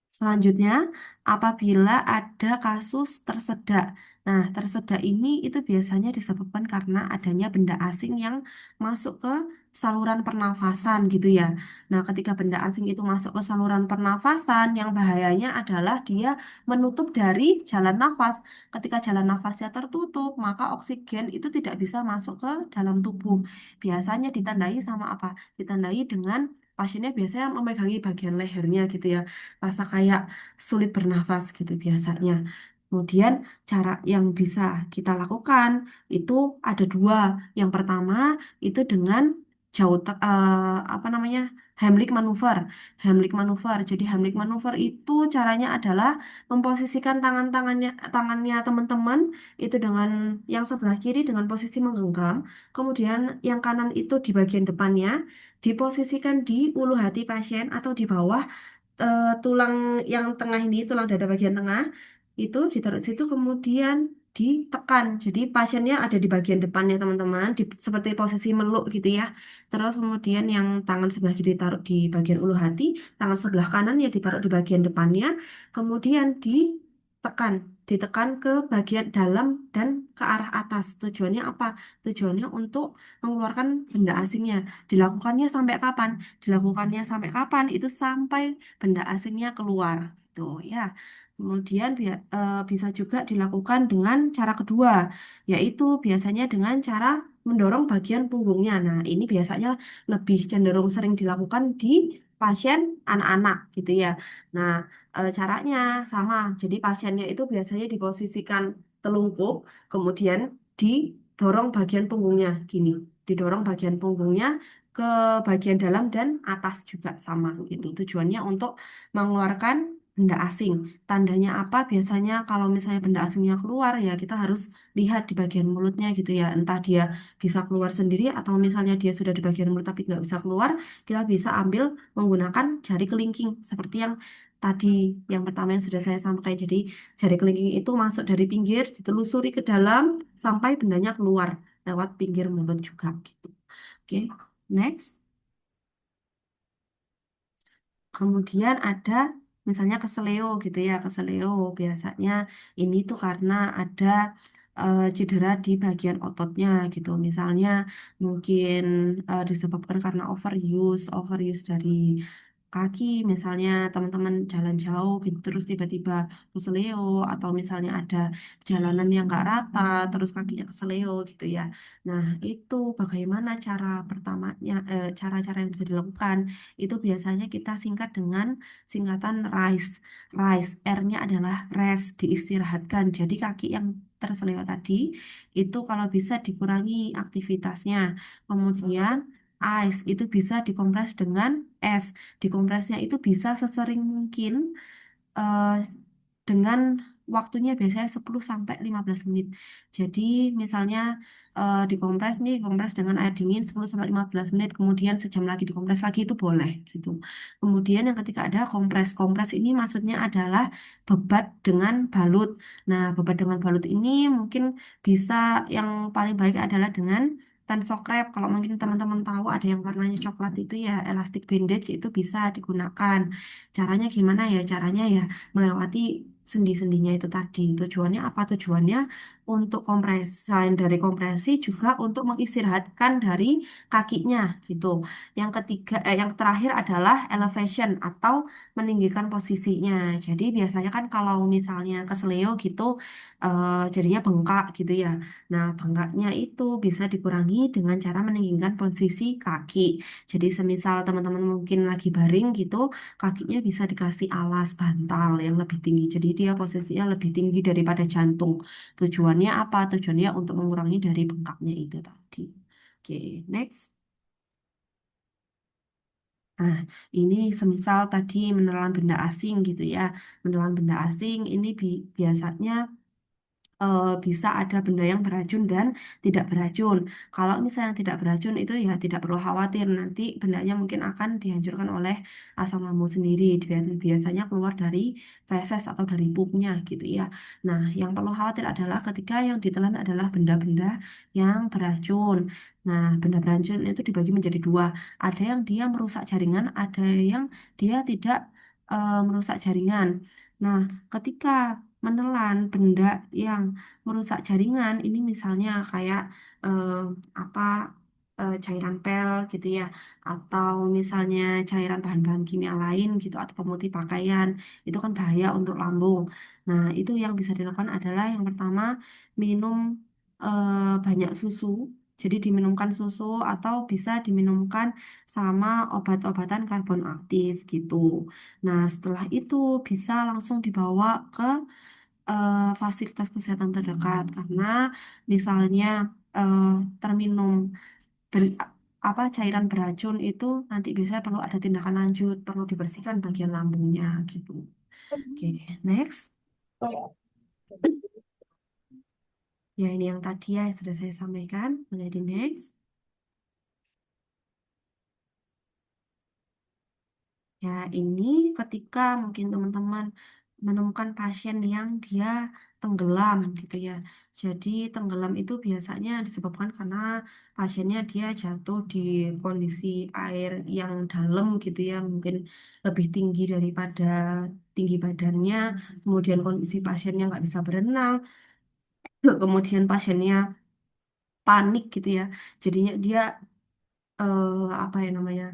Selanjutnya, apabila ada kasus tersedak. Nah, tersedak ini itu biasanya disebabkan karena adanya benda asing yang masuk ke saluran pernafasan gitu ya. Nah, ketika benda asing itu masuk ke saluran pernafasan, yang bahayanya adalah dia menutup dari jalan nafas. Ketika jalan nafasnya tertutup, maka oksigen itu tidak bisa masuk ke dalam tubuh. Biasanya ditandai sama apa? Ditandai dengan pasiennya biasanya memegangi bagian lehernya gitu ya, rasa kayak sulit bernafas gitu biasanya. Kemudian cara yang bisa kita lakukan itu ada dua. Yang pertama itu dengan apa namanya, Heimlich maneuver. Heimlich maneuver. Jadi Heimlich maneuver itu caranya adalah memposisikan tangannya teman-teman itu dengan yang sebelah kiri dengan posisi menggenggam, kemudian yang kanan itu di bagian depannya diposisikan di ulu hati pasien atau di bawah tulang yang tengah ini, tulang dada bagian tengah, itu ditaruh di situ kemudian ditekan. Jadi pasiennya ada di bagian depannya teman-teman, seperti posisi meluk gitu ya. Terus kemudian yang tangan sebelah kiri ditaruh di bagian ulu hati, tangan sebelah kanan ya ditaruh di bagian depannya, kemudian ditekan. Ditekan ke bagian dalam dan ke arah atas. Tujuannya apa? Tujuannya untuk mengeluarkan benda asingnya. Dilakukannya sampai kapan? Dilakukannya sampai kapan? Itu sampai benda asingnya keluar gitu ya. Kemudian bisa juga dilakukan dengan cara kedua, yaitu biasanya dengan cara mendorong bagian punggungnya. Nah, ini biasanya lebih cenderung sering dilakukan di pasien anak-anak gitu ya. Nah, caranya sama. Jadi pasiennya itu biasanya diposisikan telungkup, kemudian didorong bagian punggungnya gini. Didorong bagian punggungnya ke bagian dalam dan atas juga sama gitu. Tujuannya untuk mengeluarkan benda asing. Tandanya apa? Biasanya kalau misalnya benda asingnya keluar ya kita harus lihat di bagian mulutnya gitu ya. Entah dia bisa keluar sendiri atau misalnya dia sudah di bagian mulut tapi nggak bisa keluar, kita bisa ambil menggunakan jari kelingking seperti yang tadi yang pertama yang sudah saya sampaikan. Jadi jari kelingking itu masuk dari pinggir, ditelusuri ke dalam sampai bendanya keluar lewat pinggir mulut juga gitu. Oke, next. Kemudian ada misalnya keseleo gitu ya, keseleo biasanya ini tuh karena ada cedera di bagian ototnya gitu. Misalnya mungkin disebabkan karena overuse dari kaki, misalnya teman-teman jalan jauh gitu terus tiba-tiba keseleo atau misalnya ada jalanan yang nggak rata terus kakinya keseleo gitu ya. Nah, itu bagaimana cara pertamanya, cara-cara yang bisa dilakukan itu biasanya kita singkat dengan singkatan RISE. RISE, R-nya adalah rest, diistirahatkan. Jadi kaki yang terselewat tadi itu kalau bisa dikurangi aktivitasnya. Kemudian ICE itu bisa dikompres dengan S. Dikompresnya itu bisa sesering mungkin eh, dengan waktunya biasanya 10 sampai 15 menit. Jadi misalnya dikompres nih, kompres dengan air dingin 10 sampai 15 menit, kemudian sejam lagi dikompres lagi itu boleh gitu. Kemudian yang ketiga ada kompres. Kompres ini maksudnya adalah bebat dengan balut. Nah, bebat dengan balut ini mungkin bisa yang paling baik adalah dengan tensokrep. Kalau mungkin teman-teman tahu ada yang warnanya coklat itu ya elastic bandage itu bisa digunakan. Caranya gimana ya? Caranya ya melewati sendi-sendinya itu tadi. Tujuannya apa? Tujuannya untuk kompres. Selain dari kompresi juga untuk mengistirahatkan dari kakinya gitu. Yang terakhir adalah elevation atau meninggikan posisinya. Jadi biasanya kan kalau misalnya keseleo gitu jadinya bengkak gitu ya. Nah, bengkaknya itu bisa dikurangi dengan cara meninggikan posisi kaki. Jadi semisal teman-teman mungkin lagi baring gitu, kakinya bisa dikasih alas bantal yang lebih tinggi. Jadi dia posisinya lebih tinggi daripada jantung. Tujuannya apa? Tujuannya untuk mengurangi dari bengkaknya itu tadi. Oke, next. Nah, ini semisal tadi menelan benda asing gitu ya. Menelan benda asing ini biasanya bisa ada benda yang beracun dan tidak beracun. Kalau misalnya tidak beracun itu ya tidak perlu khawatir nanti bendanya mungkin akan dihancurkan oleh asam lambung sendiri. Biasanya keluar dari feses atau dari pupnya gitu ya. Nah, yang perlu khawatir adalah ketika yang ditelan adalah benda-benda yang beracun. Nah, benda beracun itu dibagi menjadi dua. Ada yang dia merusak jaringan, ada yang dia tidak merusak jaringan. Nah, ketika menelan benda yang merusak jaringan ini misalnya kayak eh, apa cairan pel gitu ya atau misalnya cairan bahan-bahan kimia lain gitu atau pemutih pakaian itu kan bahaya untuk lambung. Nah, itu yang bisa dilakukan adalah yang pertama minum banyak susu. Jadi diminumkan susu atau bisa diminumkan sama obat-obatan karbon aktif gitu. Nah, setelah itu bisa langsung dibawa ke fasilitas kesehatan terdekat karena misalnya eh, terminum ber- apa cairan beracun itu nanti biasanya perlu ada tindakan lanjut, perlu dibersihkan bagian lambungnya gitu. Oke, next. Ya ini yang tadi ya yang sudah saya sampaikan. Menjadi next. Ya, ini ketika mungkin teman-teman menemukan pasien yang dia tenggelam gitu ya. Jadi tenggelam itu biasanya disebabkan karena pasiennya dia jatuh di kondisi air yang dalam gitu ya, mungkin lebih tinggi daripada tinggi badannya. Kemudian kondisi pasiennya nggak bisa berenang, kemudian pasiennya panik gitu ya. Jadinya dia apa ya namanya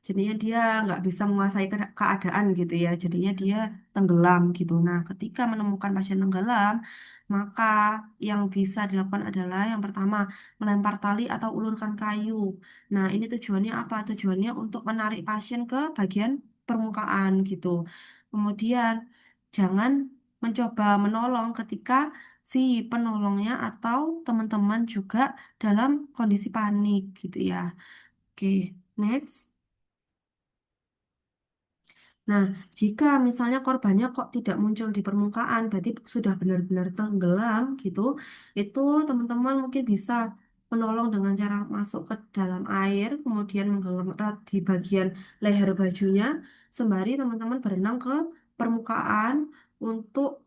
jadinya dia nggak bisa menguasai keadaan gitu ya jadinya dia tenggelam gitu. Nah, ketika menemukan pasien tenggelam maka yang bisa dilakukan adalah yang pertama melempar tali atau ulurkan kayu. Nah, ini tujuannya apa? Tujuannya untuk menarik pasien ke bagian permukaan gitu. Kemudian jangan mencoba menolong ketika si penolongnya atau teman-teman juga dalam kondisi panik gitu ya. Oke, next. Nah, jika misalnya korbannya kok tidak muncul di permukaan, berarti sudah benar-benar tenggelam gitu, itu teman-teman mungkin bisa menolong dengan cara masuk ke dalam air, kemudian menggenggam erat di bagian leher bajunya, sembari teman-teman berenang ke permukaan untuk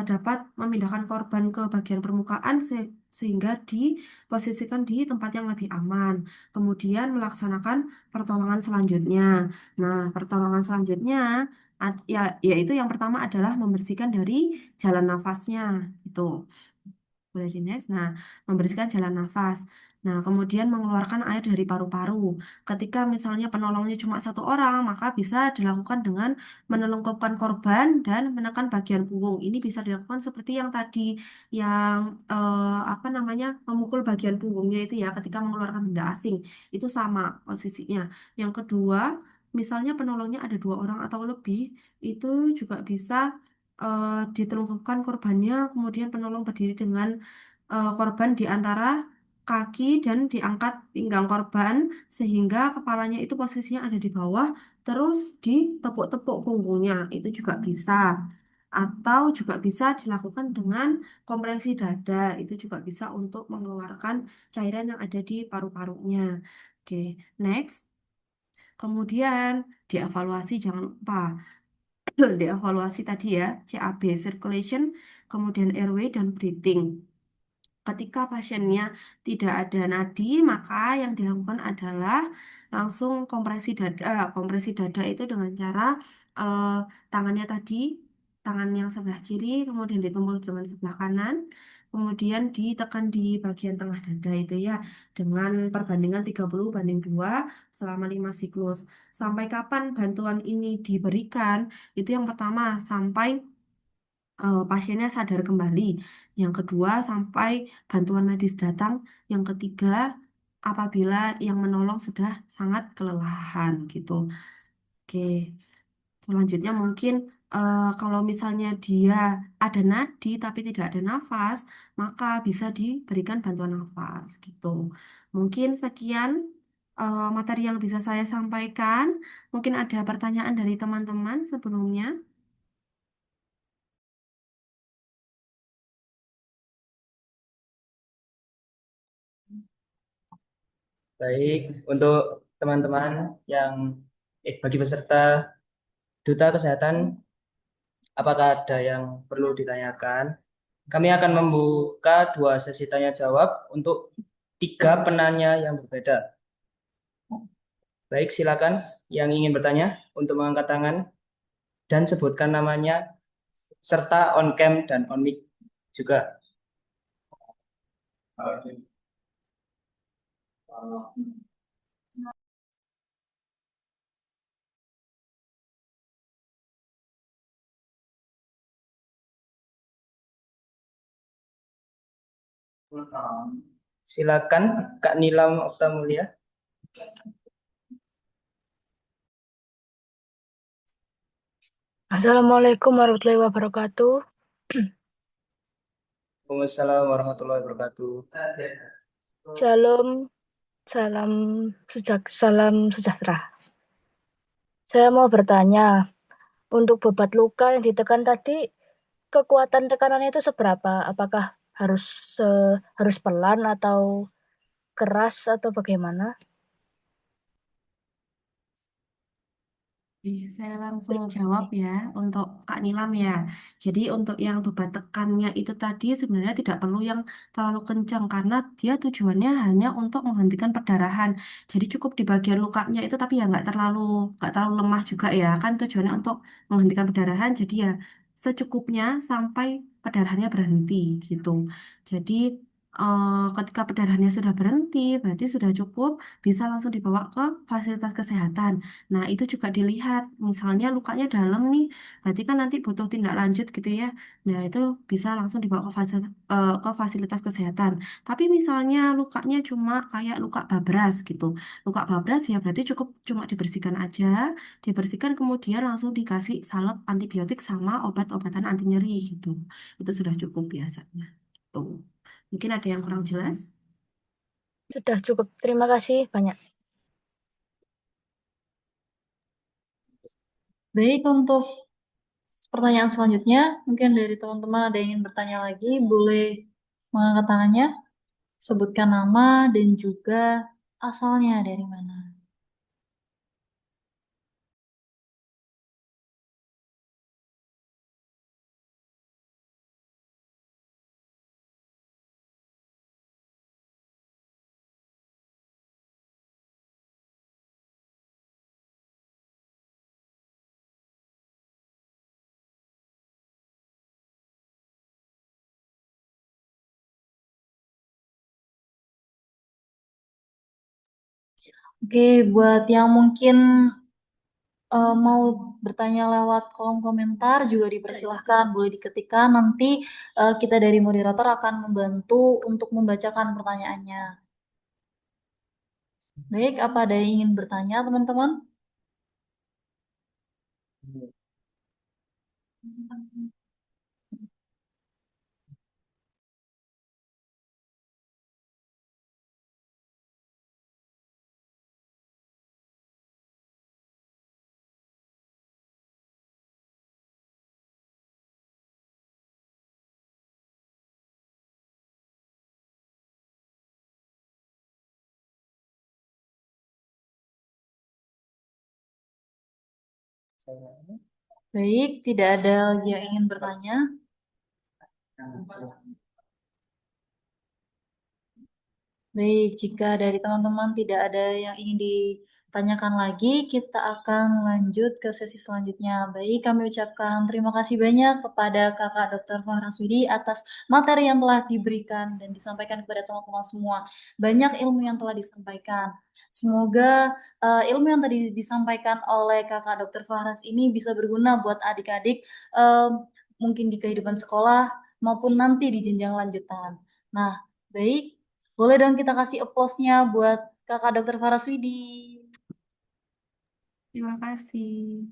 dapat memindahkan korban ke bagian permukaan sehingga diposisikan di tempat yang lebih aman. Kemudian melaksanakan pertolongan selanjutnya. Nah, pertolongan selanjutnya ya yaitu yang pertama adalah membersihkan dari jalan nafasnya itu. Boleh di next. Nah, membersihkan jalan nafas. Nah, kemudian mengeluarkan air dari paru-paru. Ketika misalnya penolongnya cuma satu orang, maka bisa dilakukan dengan menelungkupkan korban dan menekan bagian punggung. Ini bisa dilakukan seperti yang tadi, yang apa namanya, memukul bagian punggungnya itu ya, ketika mengeluarkan benda asing. Itu sama posisinya. Yang kedua, misalnya penolongnya ada dua orang atau lebih, itu juga bisa ditelungkupkan korbannya, kemudian penolong berdiri dengan korban di antara kaki dan diangkat pinggang korban sehingga kepalanya itu posisinya ada di bawah, terus ditepuk-tepuk punggungnya. Itu juga bisa. Atau juga bisa dilakukan dengan kompresi dada. Itu juga bisa untuk mengeluarkan cairan yang ada di paru-parunya. Oke, next. Kemudian dievaluasi jangan lupa. Dievaluasi tadi ya, CAB, circulation, kemudian airway dan breathing. Ketika pasiennya tidak ada nadi, maka yang dilakukan adalah langsung kompresi dada. Kompresi dada itu dengan cara eh, tangannya tadi, tangan yang sebelah kiri, kemudian ditumbuk dengan sebelah kanan, kemudian ditekan di bagian tengah dada itu ya, dengan perbandingan 30:2 selama 5 siklus. Sampai kapan bantuan ini diberikan? Itu yang pertama, sampai pasiennya sadar kembali. Yang kedua, sampai bantuan medis datang. Yang ketiga, apabila yang menolong sudah sangat kelelahan gitu. Oke, selanjutnya mungkin kalau misalnya dia ada nadi tapi tidak ada nafas, maka bisa diberikan bantuan nafas gitu. Mungkin sekian materi yang bisa saya sampaikan. Mungkin ada pertanyaan dari teman-teman sebelumnya. Baik, untuk teman-teman yang bagi peserta Duta Kesehatan, apakah ada yang perlu ditanyakan? Kami akan membuka dua sesi tanya jawab untuk tiga penanya yang berbeda. Baik, silakan yang ingin bertanya untuk mengangkat tangan dan sebutkan namanya serta on cam dan on mic juga. Silakan Kak Nilam Oktamulia. Assalamualaikum warahmatullahi wabarakatuh. Waalaikumsalam warahmatullahi wabarakatuh. Shalom, salam sejahtera. Saya mau bertanya, untuk bobot luka yang ditekan tadi, kekuatan tekanannya itu seberapa? Apakah harus harus pelan atau keras atau bagaimana? Saya langsung jawab ya untuk Kak Nilam ya. Jadi untuk yang beban tekannya itu tadi sebenarnya tidak perlu yang terlalu kencang karena dia tujuannya hanya untuk menghentikan perdarahan. Jadi cukup di bagian lukanya itu tapi ya nggak terlalu lemah juga ya kan tujuannya untuk menghentikan perdarahan. Jadi ya secukupnya sampai perdarahannya berhenti gitu. Jadi ketika perdarahannya sudah berhenti berarti sudah cukup bisa langsung dibawa ke fasilitas kesehatan. Nah, itu juga dilihat, misalnya lukanya dalam nih, berarti kan nanti butuh tindak lanjut gitu ya. Nah, itu bisa langsung dibawa ke fasilitas kesehatan. Tapi misalnya lukanya cuma kayak luka babras gitu. Luka babras ya berarti cukup cuma dibersihkan aja, dibersihkan kemudian langsung dikasih salep antibiotik sama obat-obatan anti nyeri gitu. Itu sudah cukup biasanya. Tuh. Mungkin ada yang kurang jelas? Sudah cukup. Terima kasih banyak. Baik, untuk pertanyaan selanjutnya, mungkin dari teman-teman ada yang ingin bertanya lagi, boleh mengangkat tangannya, sebutkan nama dan juga asalnya dari mana. Oke, buat yang mungkin mau bertanya lewat kolom komentar juga dipersilahkan, boleh diketikkan. Nanti kita dari moderator akan membantu untuk membacakan pertanyaannya. Baik, apa ada yang ingin bertanya, teman-teman? Baik, tidak ada lagi yang ingin bertanya. Baik, jika dari teman-teman tidak ada yang ingin ditanyakan lagi, kita akan lanjut ke sesi selanjutnya. Baik, kami ucapkan terima kasih banyak kepada Kakak Dr. Fahraswidi atas materi yang telah diberikan dan disampaikan kepada teman-teman semua. Banyak ilmu yang telah disampaikan. Semoga ilmu yang tadi disampaikan oleh Kakak Dr. Fahras ini bisa berguna buat adik-adik mungkin di kehidupan sekolah maupun nanti di jenjang lanjutan. Nah, baik. Boleh dong kita kasih applause-nya buat Kakak Dr. Faraswidi. Terima kasih.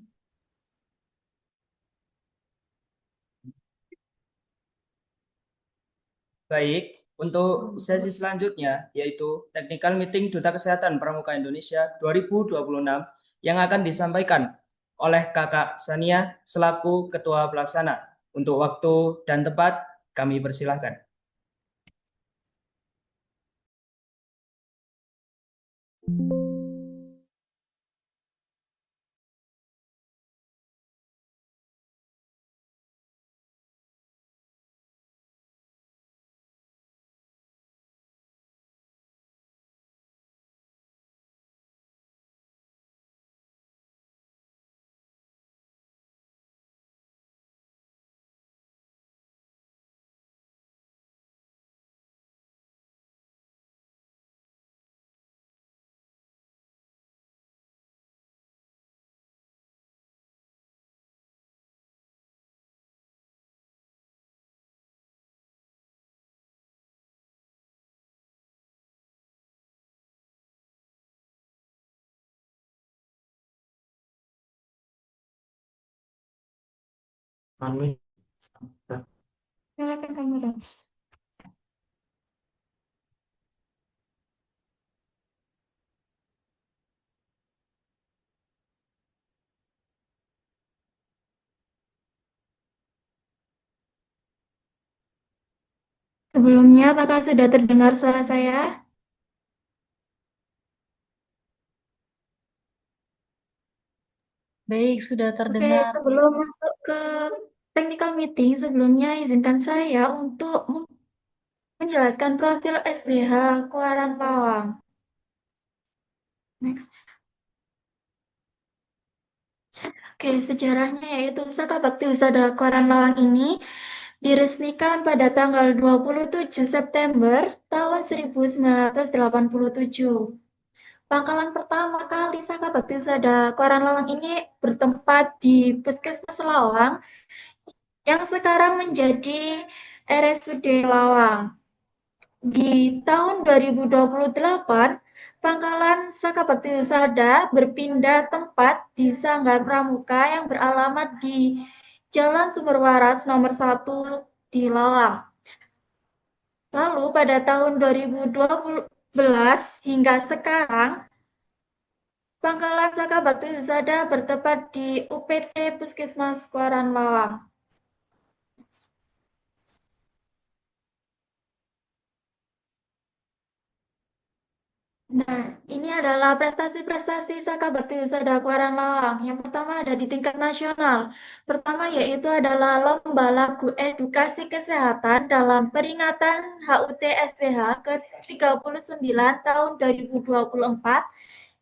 Baik, untuk sesi selanjutnya yaitu Technical Meeting Duta Kesehatan Pramuka Indonesia 2026 yang akan disampaikan oleh Kakak Sania selaku Ketua Pelaksana. Untuk waktu dan tempat kami persilahkan. Silakan kamu dong. Sebelumnya, apakah sudah terdengar suara saya? Baik, sudah Oke, terdengar. sebelum masuk ke technical meeting, sebelumnya izinkan saya untuk menjelaskan profil SBH Kuaran Lawang. Next. Oke, sejarahnya yaitu Saka Bakti Husada Kuaran Lawang ini diresmikan pada tanggal 27 September tahun 1987. Pangkalan pertama kali Saka Bakti Husada Kuaran Lawang ini bertempat di Puskesmas Lawang yang sekarang menjadi RSUD Lawang. Di tahun 2028, Pangkalan Saka Bakti Husada berpindah tempat di Sanggar Pramuka yang beralamat di Jalan Sumber Waras nomor 1 di Lawang. Lalu pada tahun 2012 hingga sekarang, Pangkalan Saka Bakti Husada bertempat di UPT Puskesmas Kuaran Lawang. Nah, ini adalah prestasi-prestasi Saka Bakti Husada Kuaran Lawang. Yang pertama ada di tingkat nasional. Pertama yaitu adalah Lomba Lagu Edukasi Kesehatan dalam peringatan HUT SPH ke-39 tahun 2024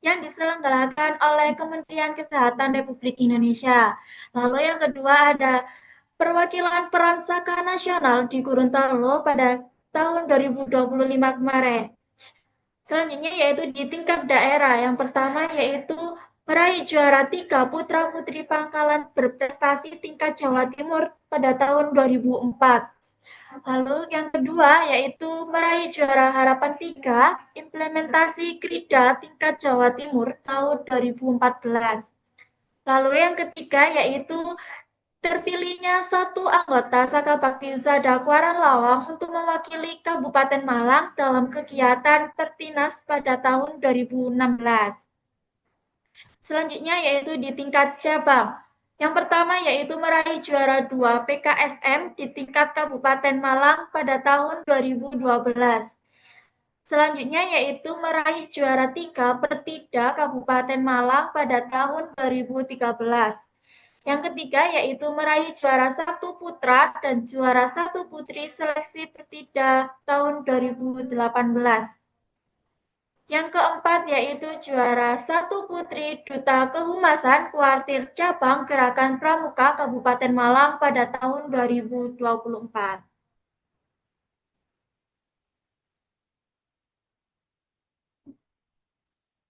yang diselenggarakan oleh Kementerian Kesehatan Republik Indonesia. Lalu yang kedua ada perwakilan peran Saka Nasional di Gorontalo pada tahun 2025 kemarin. Selanjutnya yaitu di tingkat daerah. Yang pertama yaitu meraih juara 3 putra-putri Pangkalan berprestasi tingkat Jawa Timur pada tahun 2004. Lalu yang kedua yaitu meraih juara harapan 3 implementasi Krida tingkat Jawa Timur tahun 2014. Lalu yang ketiga yaitu terpilihnya satu anggota Saka Bakti Husada Kuaran Lawang untuk mewakili Kabupaten Malang dalam kegiatan Pertinas pada tahun 2016. Selanjutnya yaitu di tingkat cabang. Yang pertama yaitu meraih juara 2 PKSM di tingkat Kabupaten Malang pada tahun 2012. Selanjutnya yaitu meraih juara 3 Pertida Kabupaten Malang pada tahun 2013. Yang ketiga yaitu meraih juara 1 putra dan juara 1 putri seleksi Pertida tahun 2018. Yang keempat yaitu juara 1 putri Duta Kehumasan Kuartir Cabang Gerakan Pramuka Kabupaten Malang pada tahun 2024.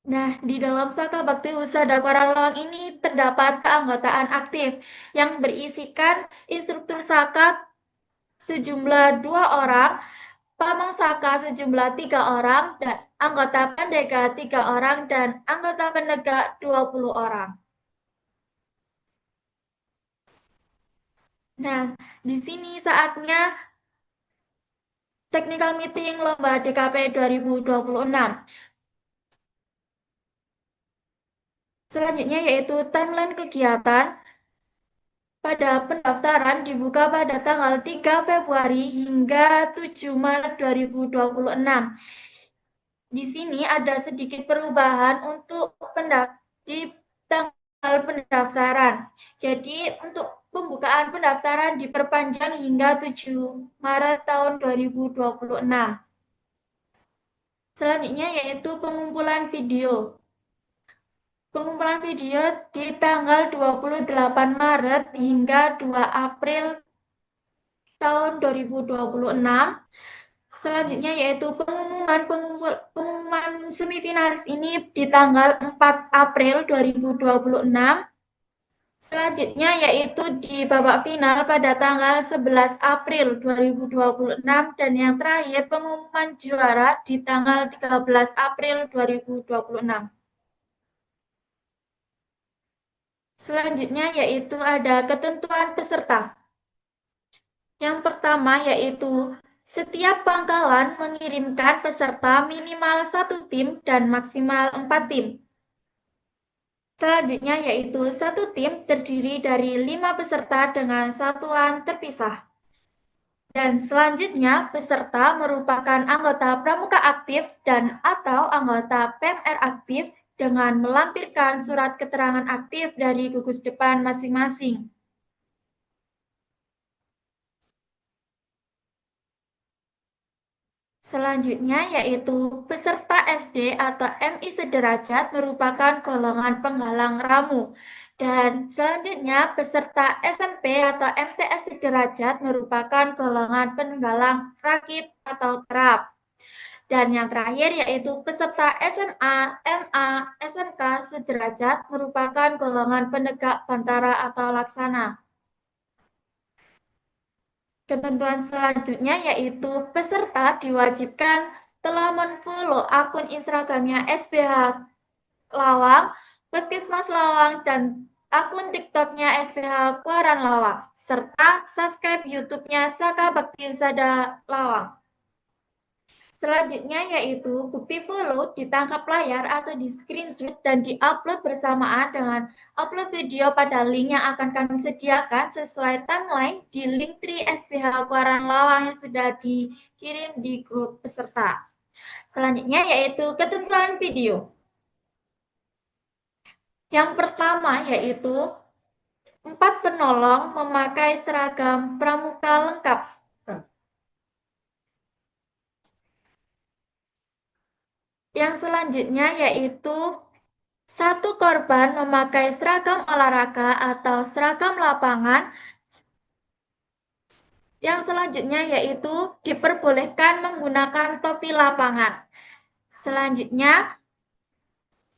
Nah, di dalam Saka Bakti Husada Kuaran Lawang ini terdapat keanggotaan aktif yang berisikan instruktur Saka sejumlah 2 orang, Pamong Saka sejumlah 3 orang, dan anggota Pendega 3 orang, dan anggota Penegak 20 orang. Nah, di sini saatnya technical meeting Lomba DKP 2026. Selanjutnya yaitu timeline kegiatan. Pada pendaftaran dibuka pada tanggal 3 Februari hingga 7 Maret 2026. Di sini ada sedikit perubahan untuk di tanggal pendaftaran. Jadi untuk pembukaan pendaftaran diperpanjang hingga 7 Maret tahun 2026. Selanjutnya yaitu pengumpulan video. Pengumpulan video di tanggal 28 Maret hingga 2 April tahun 2026. Selanjutnya yaitu pengumuman semifinalis ini di tanggal 4 April 2026. Selanjutnya yaitu di babak final pada tanggal 11 April 2026 dan yang terakhir pengumuman juara di tanggal 13 April 2026. Selanjutnya yaitu ada ketentuan peserta. Yang pertama yaitu setiap pangkalan mengirimkan peserta minimal 1 tim dan maksimal 4 tim. Selanjutnya yaitu 1 tim terdiri dari 5 peserta dengan satuan terpisah. Dan selanjutnya peserta merupakan anggota pramuka aktif dan atau anggota PMR aktif dengan melampirkan surat keterangan aktif dari gugus depan masing-masing. Selanjutnya yaitu peserta SD atau MI sederajat merupakan golongan penggalang ramu. Dan selanjutnya peserta SMP atau MTS sederajat merupakan golongan penggalang rakit atau terap. Dan yang terakhir yaitu peserta SMA, MA, SMK sederajat merupakan golongan penegak bantara atau laksana. Ketentuan selanjutnya yaitu peserta diwajibkan telah men-follow akun Instagramnya SPH Lawang, Puskesmas Lawang, dan akun TikToknya SPH Kuaran Lawang, serta subscribe YouTube-nya Saka Bakti Husada Lawang. Selanjutnya yaitu bukti follow ditangkap layar atau di screenshot dan diupload bersamaan dengan upload video pada link yang akan kami sediakan sesuai timeline di Linktree SPH Kuaran Lawang yang sudah dikirim di grup peserta. Selanjutnya yaitu ketentuan video. Yang pertama yaitu 4 penolong memakai seragam pramuka lengkap. Yang selanjutnya yaitu 1 korban memakai seragam olahraga atau seragam lapangan. Yang selanjutnya yaitu diperbolehkan menggunakan topi lapangan. Selanjutnya,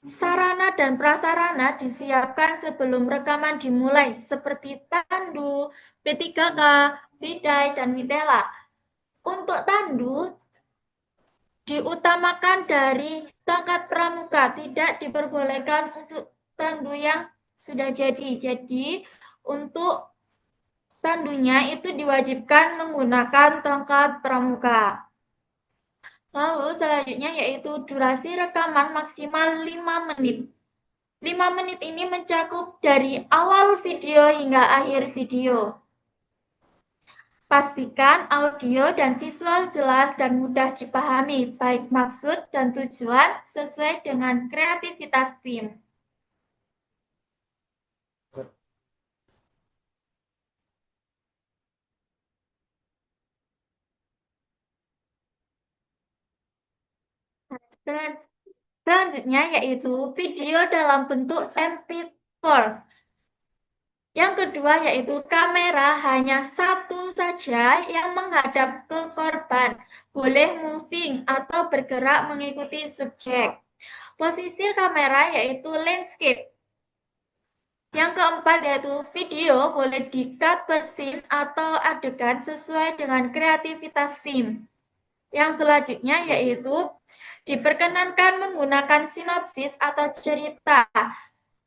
sarana dan prasarana disiapkan sebelum rekaman dimulai, seperti tandu, P3K, bidai, dan mitela. Untuk tandu, diutamakan dari tongkat pramuka, tidak diperbolehkan untuk tandu yang sudah jadi. Jadi, untuk tandunya itu diwajibkan menggunakan tongkat pramuka. Lalu selanjutnya yaitu durasi rekaman maksimal 5 menit. 5 menit ini mencakup dari awal video hingga akhir video. Pastikan audio dan visual jelas dan mudah dipahami, baik maksud dan tujuan sesuai dengan kreativitas tim. Selanjutnya yaitu video dalam bentuk MP4. Yang kedua yaitu kamera hanya satu saja yang menghadap ke korban, boleh moving atau bergerak mengikuti subjek. Posisi kamera yaitu landscape. Yang keempat yaitu video boleh di-cut per scene atau adegan sesuai dengan kreativitas tim. Yang selanjutnya yaitu diperkenankan menggunakan sinopsis atau cerita.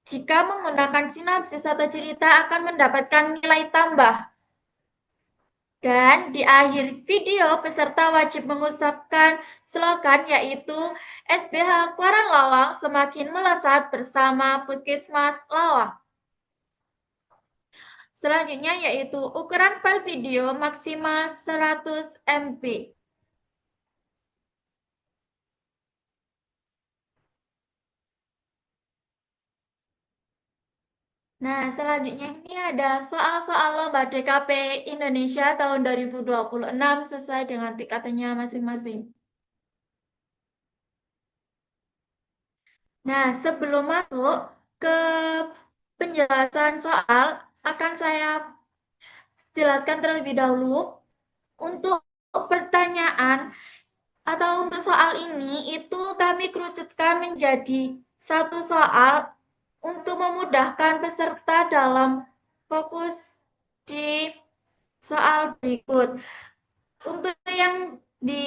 Jika menggunakan sinopsis atau cerita akan mendapatkan nilai tambah. Dan di akhir video peserta wajib mengucapkan slogan yaitu SBH Kuaran Lawang semakin melesat bersama Puskesmas Lawang. Selanjutnya yaitu ukuran file video maksimal 100 MB. Nah, selanjutnya ini ada soal-soal lomba DKP Indonesia tahun 2026 sesuai dengan tingkatannya masing-masing. Nah, sebelum masuk ke penjelasan soal, akan saya jelaskan terlebih dahulu untuk pertanyaan atau untuk soal ini itu kami kerucutkan menjadi satu soal untuk memudahkan peserta dalam fokus di soal berikut. Untuk yang di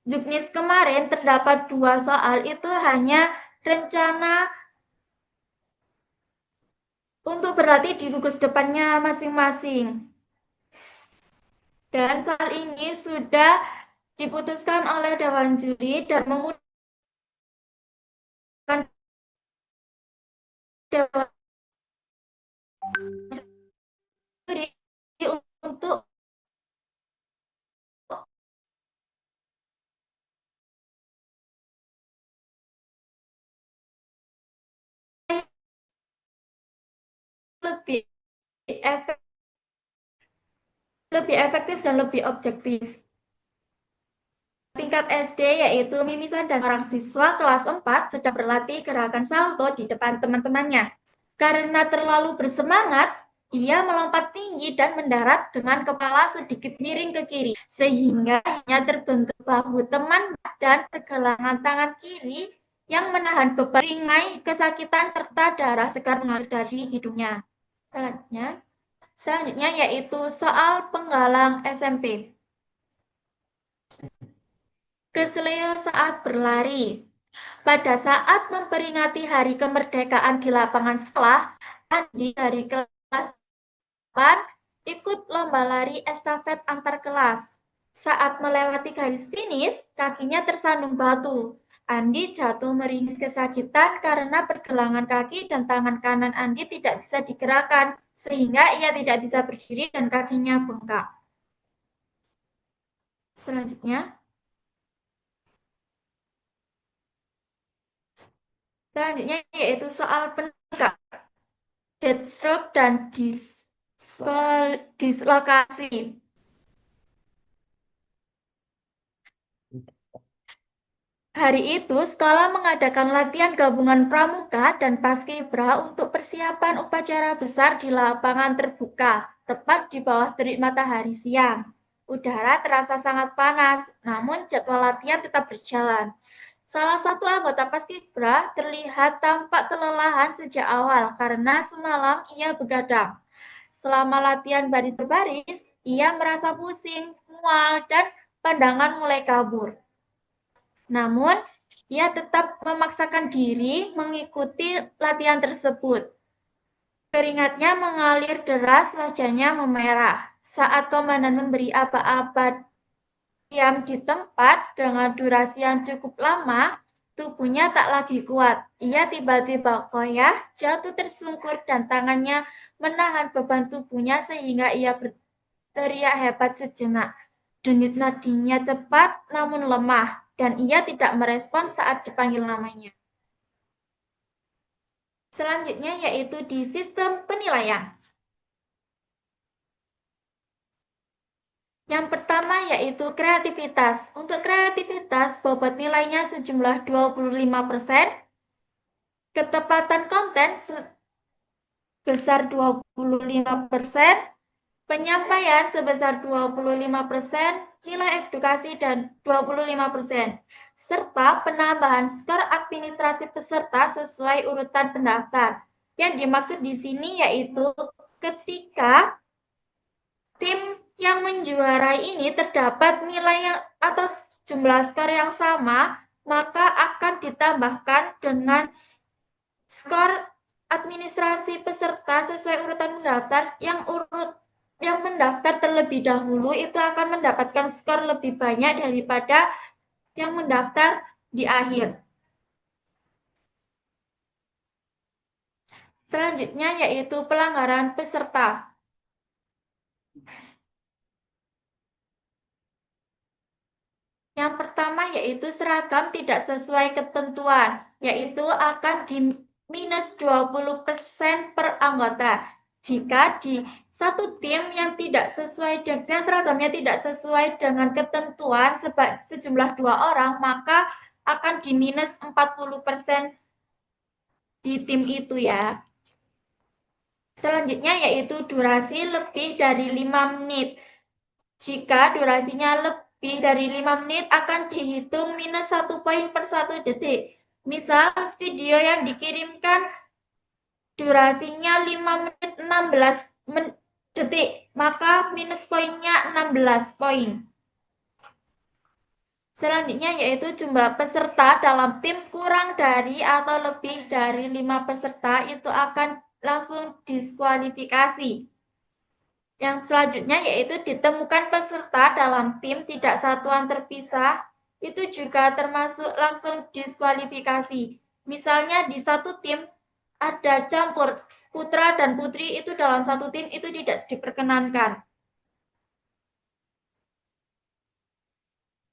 Juknis kemarin terdapat 2 soal itu hanya rencana untuk berlatih di gugus depannya masing-masing. Dan soal ini sudah diputuskan oleh Dewan Juri dan memudahkan Dewan Juri untuk lebih efektif dan lebih objektif. Tingkat SD yaitu Mimisan dan orang siswa kelas 4 sedang berlatih gerakan salto di depan teman-temannya. Karena terlalu bersemangat, ia melompat tinggi dan mendarat dengan kepala sedikit miring ke kiri, sehingga hanya terbentuk bahu teman dan pergelangan tangan kiri yang menahan beban ringai, kesakitan, serta darah segar mengalir dari hidungnya. Selanjutnya yaitu soal penggalang SMP. Kesleo saat berlari. Pada saat memperingati hari kemerdekaan di lapangan sekolah, Andi dari kelas 8 ikut lomba lari estafet antar kelas. Saat melewati garis finish, kakinya tersandung batu. Andi jatuh meringis kesakitan karena pergelangan kaki dan tangan kanan Andi tidak bisa digerakkan, sehingga ia tidak bisa berdiri dan kakinya bengkak. Selanjutnya yaitu soal penegak, deathstroke dan dislokasi. Hari itu, sekolah mengadakan latihan gabungan pramuka dan paskibra untuk persiapan upacara besar di lapangan terbuka, tepat di bawah terik matahari siang. Udara terasa sangat panas, namun jadwal latihan tetap berjalan. Salah satu anggota paskibra terlihat tampak kelelahan sejak awal karena semalam ia begadang. Selama latihan baris berbaris, ia merasa pusing, mual, dan pandangan mulai kabur. Namun, ia tetap memaksakan diri mengikuti latihan tersebut. Keringatnya mengalir deras, wajahnya memerah. Saat komandan memberi aba-aba diam di tempat dengan durasi yang cukup lama, tubuhnya tak lagi kuat. Ia tiba-tiba goyah, jatuh tersungkur, dan tangannya menahan beban tubuhnya sehingga ia berteriak hebat sejenak. Denyut nadinya cepat namun lemah, dan ia tidak merespon saat dipanggil namanya. Selanjutnya yaitu di sistem penilaian. Yang pertama yaitu kreativitas. Untuk kreativitas, bobot nilainya sejumlah 25%, ketepatan konten sebesar 25%, penyampaian sebesar 25%, nilai edukasi dan 25%, serta penambahan skor administrasi peserta sesuai urutan pendaftar. Yang dimaksud di sini yaitu ketika tim yang menjuarai ini terdapat nilai atau jumlah skor yang sama, maka akan ditambahkan dengan skor administrasi peserta sesuai urutan mendaftar. Yang mendaftar terlebih dahulu itu akan mendapatkan skor lebih banyak daripada yang mendaftar di akhir. Selanjutnya yaitu pelanggaran peserta. Yang pertama yaitu seragam tidak sesuai ketentuan, yaitu akan di minus 20% per anggota. Jika di satu tim yang tidak sesuai dengan seragamnya tidak sesuai dengan ketentuan sejumlah 2 orang, maka akan di minus 40% di tim itu ya. Selanjutnya yaitu durasi lebih dari 5 menit. Jika durasinya lebih dari 5 menit akan dihitung minus 1 poin per 1 detik. Misal video yang dikirimkan durasinya 5 menit 16 detik, maka minus poinnya 16 poin. Selanjutnya yaitu jumlah peserta dalam tim kurang dari atau lebih dari 5 peserta itu akan langsung diskualifikasi. Yang selanjutnya yaitu ditemukan peserta dalam tim tidak satuan terpisah, itu juga termasuk langsung diskualifikasi. Misalnya di satu tim ada campur putra dan putri, itu dalam satu tim itu tidak diperkenankan.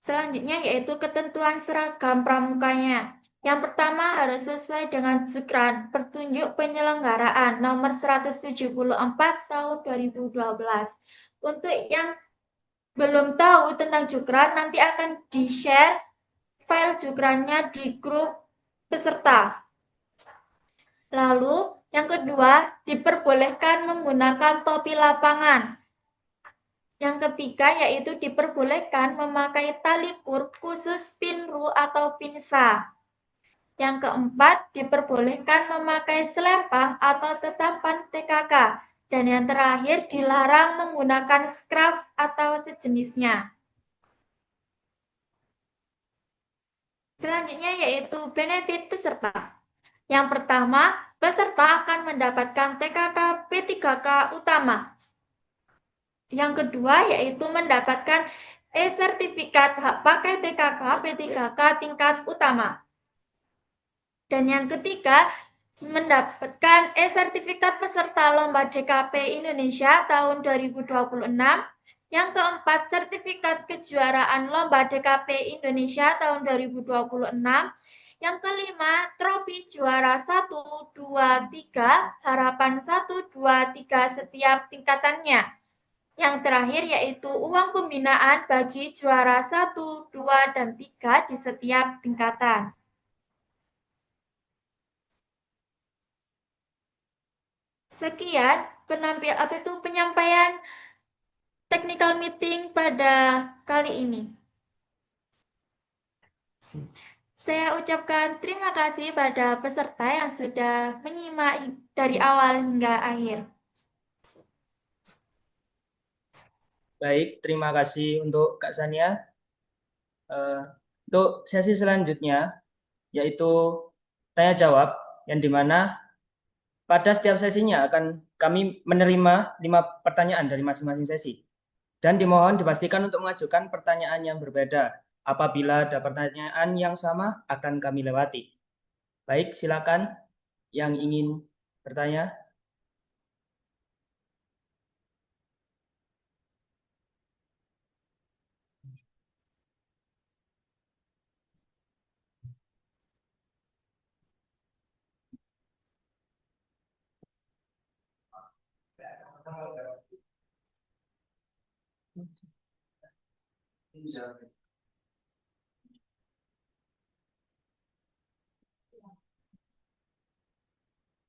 Selanjutnya yaitu ketentuan seragam pramukanya. Yang pertama harus sesuai dengan Jukran Petunjuk Penyelenggaraan nomor 174 tahun 2012. Untuk yang belum tahu tentang Jukran, nanti akan di-share file Jukrannya di grup peserta. Lalu yang kedua, diperbolehkan menggunakan topi lapangan. Yang ketiga yaitu diperbolehkan memakai tali kur khusus pinru atau pinsa. Yang keempat, diperbolehkan memakai selempang atau tetapan TKK. Dan yang terakhir, dilarang menggunakan scarf atau sejenisnya. Selanjutnya yaitu benefit peserta. Yang pertama, peserta akan mendapatkan TKK P3K utama. Yang kedua yaitu mendapatkan e-sertifikat hak pakai TKK P3K tingkat utama. Dan yang ketiga, mendapatkan e-sertifikat peserta Lomba DKP Indonesia tahun 2026. Yang keempat, sertifikat kejuaraan Lomba DKP Indonesia tahun 2026. Yang kelima, trofi juara 1, 2, 3, harapan 1, 2, 3 setiap tingkatannya. Yang terakhir yaitu uang pembinaan bagi juara 1, 2, dan 3 di setiap tingkatan. Sekian penyampaian technical meeting pada kali ini. Saya ucapkan terima kasih pada peserta yang sudah menyimak dari awal hingga akhir. Baik, terima kasih untuk Kak Sania. Untuk sesi selanjutnya, yaitu tanya jawab, yang dimana pada setiap sesinya akan kami menerima 5 pertanyaan dari masing-masing sesi. Dan dimohon dipastikan untuk mengajukan pertanyaan yang berbeda. Apabila ada pertanyaan yang sama, akan kami lewati. Baik, silakan yang ingin bertanya.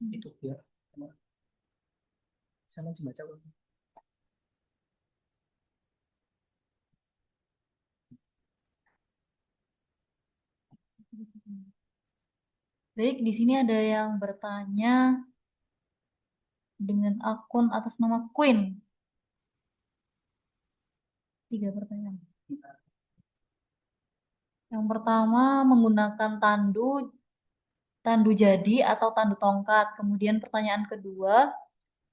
Itu ya. Sama baca. Baik, di sini ada yang bertanya dengan akun atas nama Queen. 3 pertanyaan. Yang pertama, menggunakan tandu jadi atau tandu tongkat. Kemudian pertanyaan kedua,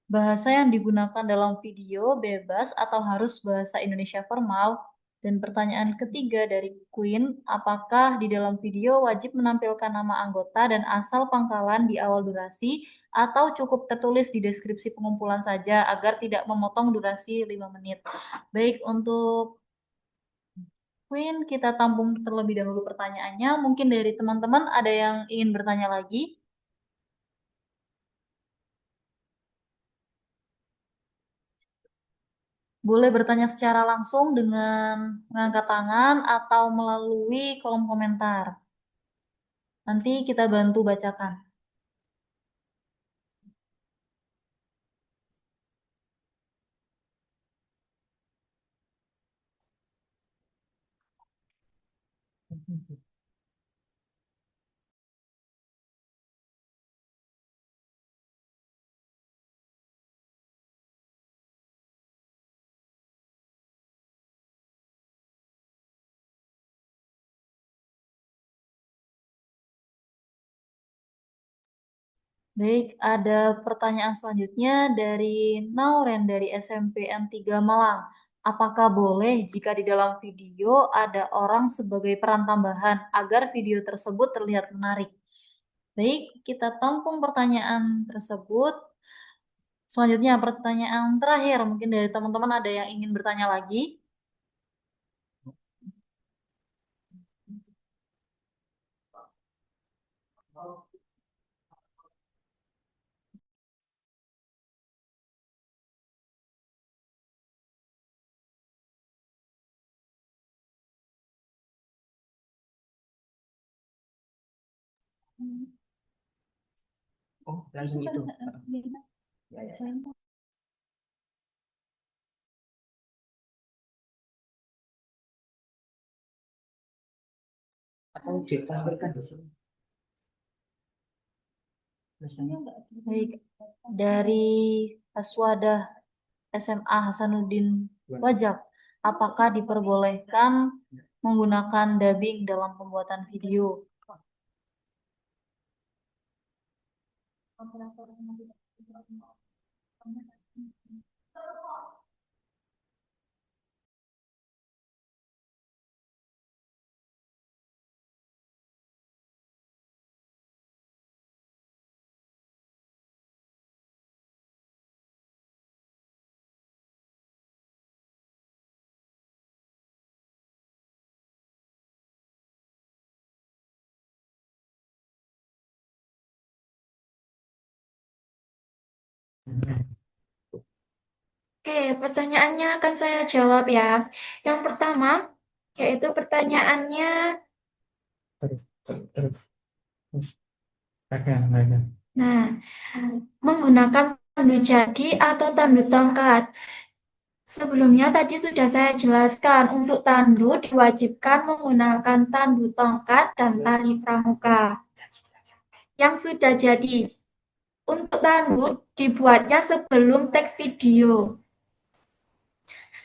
bahasa yang digunakan dalam video bebas atau harus bahasa Indonesia formal? Dan pertanyaan ketiga dari Queen, apakah di dalam video wajib menampilkan nama anggota dan asal pangkalan di awal durasi atau cukup tertulis di deskripsi pengumpulan saja agar tidak memotong durasi 5 menit? Baik, untuk Queen, kita tampung terlebih dahulu pertanyaannya. Mungkin dari teman-teman ada yang ingin bertanya lagi? Boleh bertanya secara langsung dengan mengangkat tangan atau melalui kolom komentar. Nanti kita bantu bacakan. Baik, ada pertanyaan selanjutnya dari Nauren dari SMP M3 Malang. Apakah boleh jika di dalam video ada orang sebagai peran tambahan agar video tersebut terlihat menarik? Baik, kita tampung pertanyaan tersebut. Selanjutnya pertanyaan terakhir, mungkin dari teman-teman ada yang ingin bertanya lagi? Oh, langsung itu. Ya, ya. Atau ditampilkan di sini. Baik, dari Aswadah SMA Hasanuddin Wajak, apakah diperbolehkan menggunakan dubbing dalam pembuatan video? Oke, pertanyaannya akan saya jawab ya. Yang pertama, yaitu pertanyaannya, nah, menggunakan tandu jadi atau tandu tongkat. Sebelumnya tadi sudah saya jelaskan, untuk tandu diwajibkan menggunakan tandu tongkat dan tali pramuka yang sudah jadi. Untuk tandu dibuatnya sebelum tag video.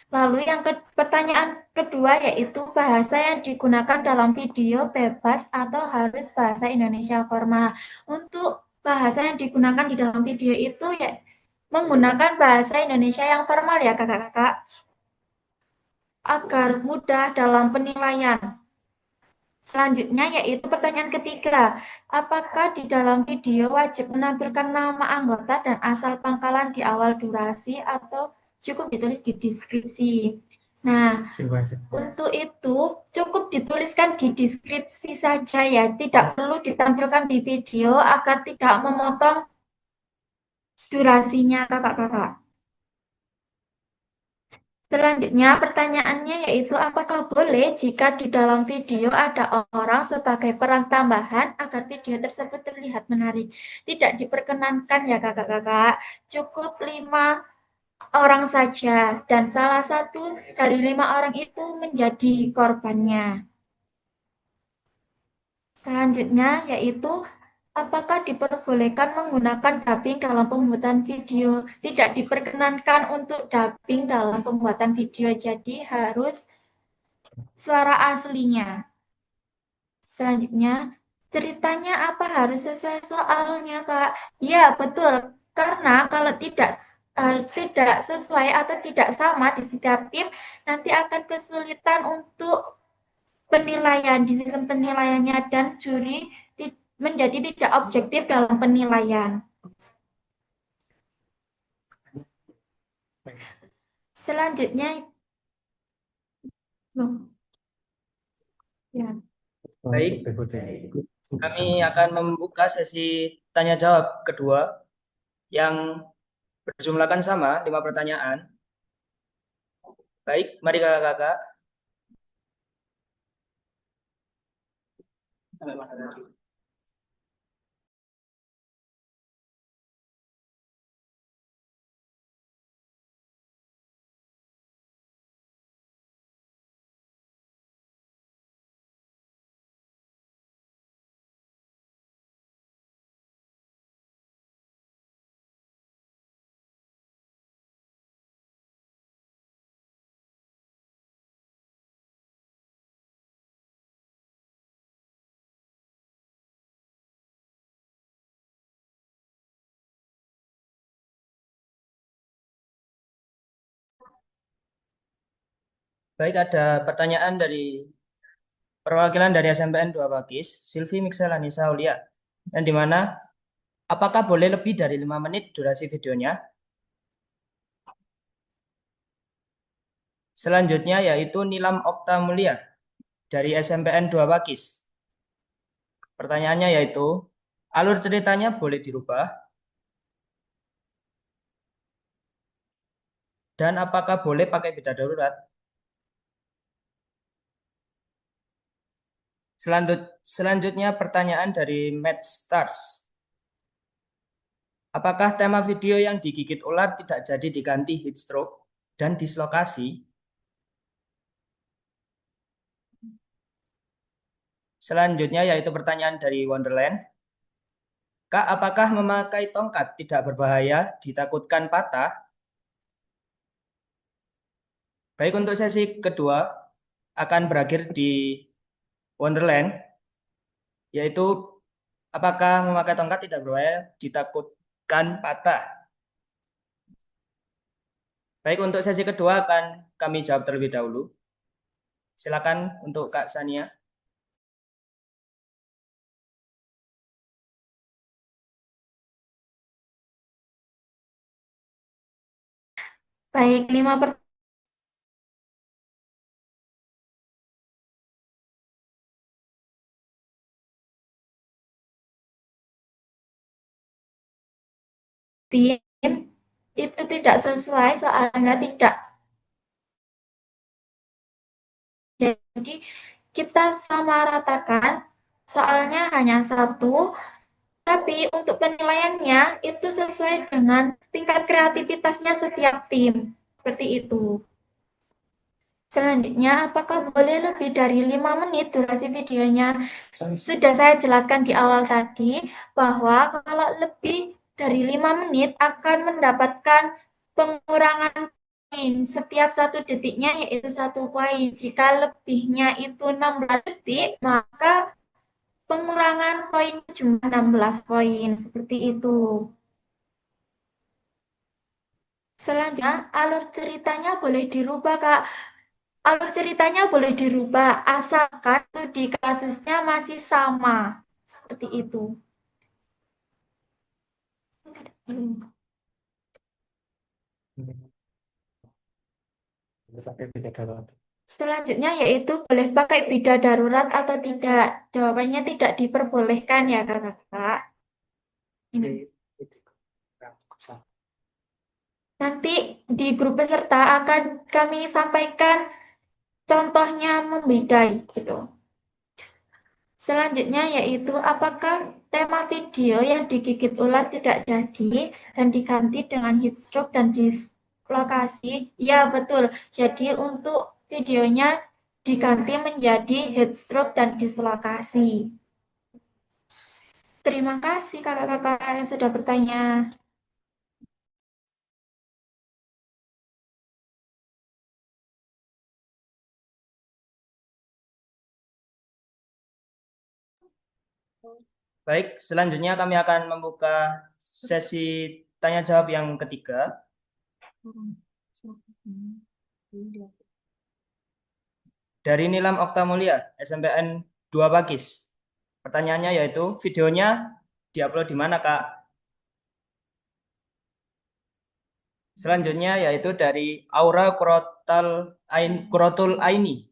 Lalu pertanyaan kedua yaitu bahasa yang digunakan dalam video bebas atau harus bahasa Indonesia formal. Untuk bahasa yang digunakan di dalam video itu ya menggunakan bahasa Indonesia yang formal ya kakak-kakak, agar mudah dalam penilaian. Selanjutnya yaitu pertanyaan ketiga, apakah di dalam video wajib menampilkan nama anggota dan asal pangkalan di awal durasi atau cukup ditulis di deskripsi? Nah, untuk itu cukup dituliskan di deskripsi saja ya, tidak perlu ditampilkan di video agar tidak memotong durasinya kakak-kakak. Selanjutnya pertanyaannya yaitu apakah boleh jika di dalam video ada orang sebagai peran tambahan agar video tersebut terlihat menarik? Tidak diperkenankan ya kakak-kakak, cukup 5 orang saja dan salah satu dari 5 orang itu menjadi korbannya. Selanjutnya yaitu apakah diperbolehkan menggunakan dubbing dalam pembuatan video? Tidak diperkenankan untuk dubbing dalam pembuatan video, jadi harus suara aslinya. Selanjutnya, ceritanya apa harus sesuai soalnya, Kak? Ya, betul. Karena kalau tidak sesuai atau tidak sama di setiap tim, nanti akan kesulitan untuk penilaian di sistem penilaiannya dan juri menjadi tidak objektif dalam penilaian. Selanjutnya, ya. Baik, kami akan membuka sesi tanya jawab kedua yang berjumlahkan sama 5 pertanyaan. Baik, mari kakak-kakak. Sampai mana tadi? Baik, ada pertanyaan dari perwakilan dari SMPN 2 Pakis, Silvi Mixelani Saulia, dan di mana apakah boleh lebih dari 5 menit durasi videonya? Selanjutnya yaitu Nilam Okta Mulia dari SMPN 2 Pakis. Pertanyaannya yaitu, alur ceritanya boleh dirubah? Dan apakah boleh pakai beda darurat? Selanjutnya pertanyaan dari Match Stars. Apakah tema video yang digigit ular tidak jadi diganti heat stroke dan dislokasi? Selanjutnya yaitu pertanyaan dari Wonderland. Kak, apakah memakai tongkat tidak berbahaya, ditakutkan patah? Baik, untuk sesi kedua akan berakhir di Wonderland, yaitu apakah memakai tongkat tidak berbahaya, ditakutkan patah? Baik, untuk sesi kedua akan kami jawab terlebih dahulu. Silakan untuk Kak Sania. Baik, 5 tim itu tidak sesuai, soalnya tidak. Jadi kita samaratakan, soalnya hanya satu, tapi untuk penilaiannya itu sesuai dengan tingkat kreativitasnya setiap tim. Seperti itu. Selanjutnya, apakah boleh lebih dari 5 menit durasi videonya? Sudah saya jelaskan di awal tadi, bahwa kalau lebih dari 5 menit akan mendapatkan pengurangan poin. Setiap 1 detiknya yaitu 1 poin. Jika lebihnya itu 16 detik, maka pengurangan poin cuma 16 poin. Seperti itu. Selanjutnya, alur ceritanya boleh dirubah, Kak. Alur ceritanya boleh dirubah, asalkan studi kasusnya masih sama. Seperti itu. Selanjutnya yaitu boleh pakai bida darurat atau tidak. Jawabannya tidak diperbolehkan ya kakak. Ini. Nanti di grup peserta akan kami sampaikan contohnya membidai gitu. Selanjutnya yaitu apakah tema video yang digigit ular tidak jadi dan diganti dengan heat stroke dan dislokasi? Ya betul. Jadi untuk videonya diganti menjadi heat stroke dan dislokasi. Terima kasih kakak-kakak yang sudah bertanya. Baik, selanjutnya kami akan membuka sesi tanya jawab yang ketiga. Dari Nilam Oktamulia, SMPN 2 Pakis. Pertanyaannya yaitu, videonya diupload di mana, Kak? Selanjutnya yaitu dari Aura Kurotul Aini.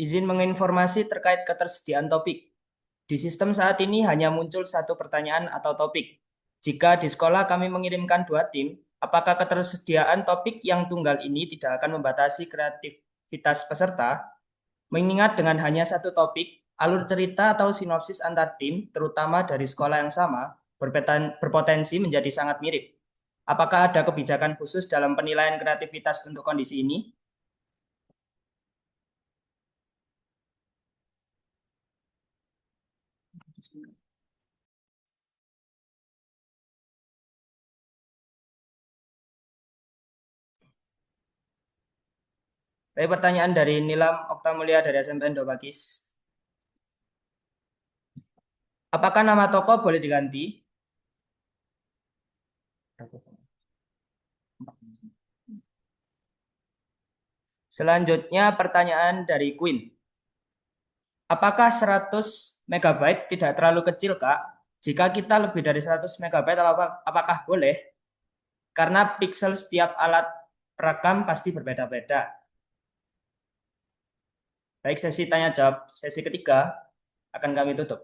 Izin menginformasi terkait ketersediaan topik. Di sistem saat ini hanya muncul satu pertanyaan atau topik. Jika di sekolah kami mengirimkan 2 tim, apakah ketersediaan topik yang tunggal ini tidak akan membatasi kreativitas peserta? Mengingat dengan hanya satu topik, alur cerita atau sinopsis antar tim, terutama dari sekolah yang sama, berpotensi menjadi sangat mirip. Apakah ada kebijakan khusus dalam penilaian kreativitas untuk kondisi ini? Baik, pertanyaan dari Nilam Oktamulia dari SMPN 2 Pakis. Apakah nama tokoh boleh diganti? Selanjutnya pertanyaan dari Queen. Apakah 100 MB tidak terlalu kecil, Kak? Jika kita lebih dari 100 MB, apakah boleh? Karena piksel setiap alat perekam pasti berbeda-beda. Baik, sesi tanya jawab sesi ketiga akan kami tutup.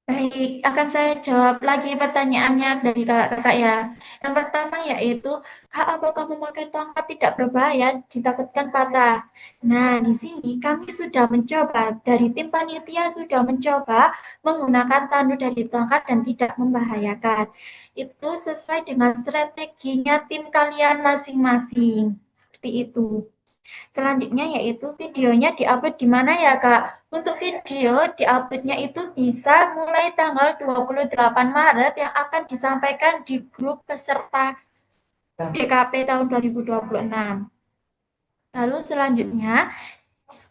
Baik, akan saya jawab lagi pertanyaannya dari kakak-kakak ya. Yang pertama yaitu, Kak, apakah memakai tongkat tidak berbahaya, ditakutkan patah? Nah, di sini kami sudah mencoba, dari tim panitia sudah mencoba menggunakan tandu dari tongkat dan tidak membahayakan. Itu sesuai dengan strateginya tim kalian masing-masing. Seperti itu. Selanjutnya yaitu videonya diupload di mana ya Kak? Untuk video diuploadnya itu bisa mulai tanggal 28 Maret yang akan disampaikan di grup peserta DKP tahun 2026. Lalu selanjutnya,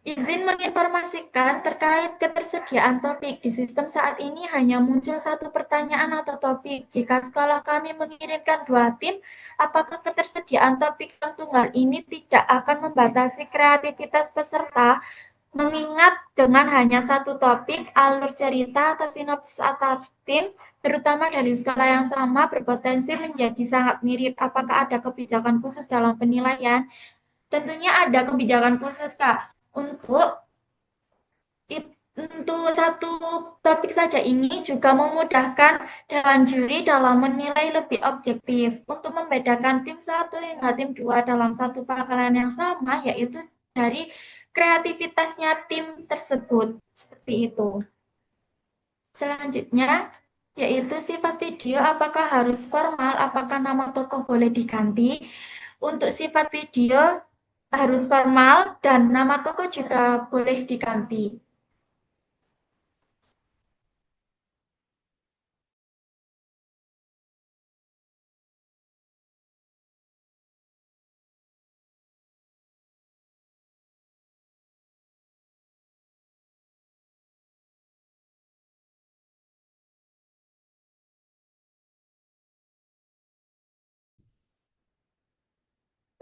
izin menginformasikan terkait ketersediaan topik. Di sistem saat ini hanya muncul satu pertanyaan atau topik. Jika sekolah kami mengirimkan 2 tim, apakah ketersediaan topik yang tunggal ini tidak akan membatasi kreativitas peserta Mengingat dengan hanya satu topik, alur cerita atau sinopsis antar tim, terutama dari skala yang sama, berpotensi menjadi sangat mirip. Apakah ada kebijakan khusus dalam penilaian? Tentunya ada kebijakan khusus, Kak. Untuk satu topik saja ini juga memudahkan Dewan Juri dalam menilai lebih objektif untuk membedakan tim satu hingga tim 2 dalam satu pakaran yang sama, yaitu dari kreativitasnya tim tersebut. Seperti itu. Selanjutnya, yaitu sifat video apakah harus formal, apakah nama tokoh boleh diganti. Untuk sifat video harus formal dan nama tokoh juga boleh diganti.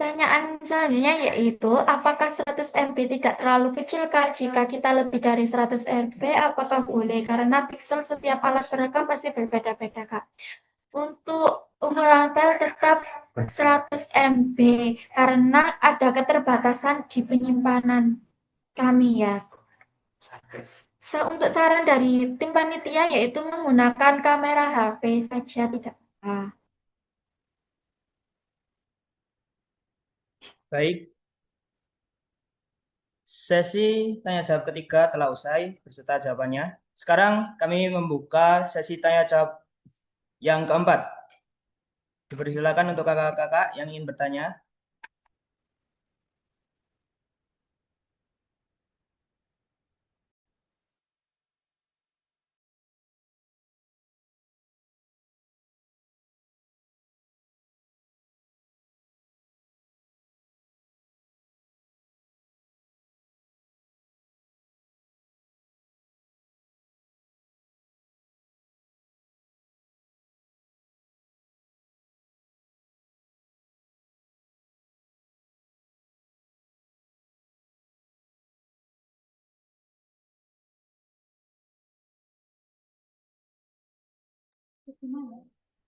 Pertanyaan selanjutnya yaitu, apakah 100 MB tidak terlalu kecil Kak? Jika kita lebih dari 100 MB, apakah boleh? Karena piksel setiap alat perekam pasti berbeda-beda Kak. Untuk ukuran file tetap 100 MB, karena ada keterbatasan di penyimpanan kami ya. Untuk saran dari tim panitia yaitu menggunakan kamera HP saja, tidak apa. Baik, sesi tanya jawab ketiga telah usai beserta jawabannya. Sekarang kami membuka sesi tanya jawab yang keempat. Dipersilakan untuk kakak-kakak yang ingin bertanya.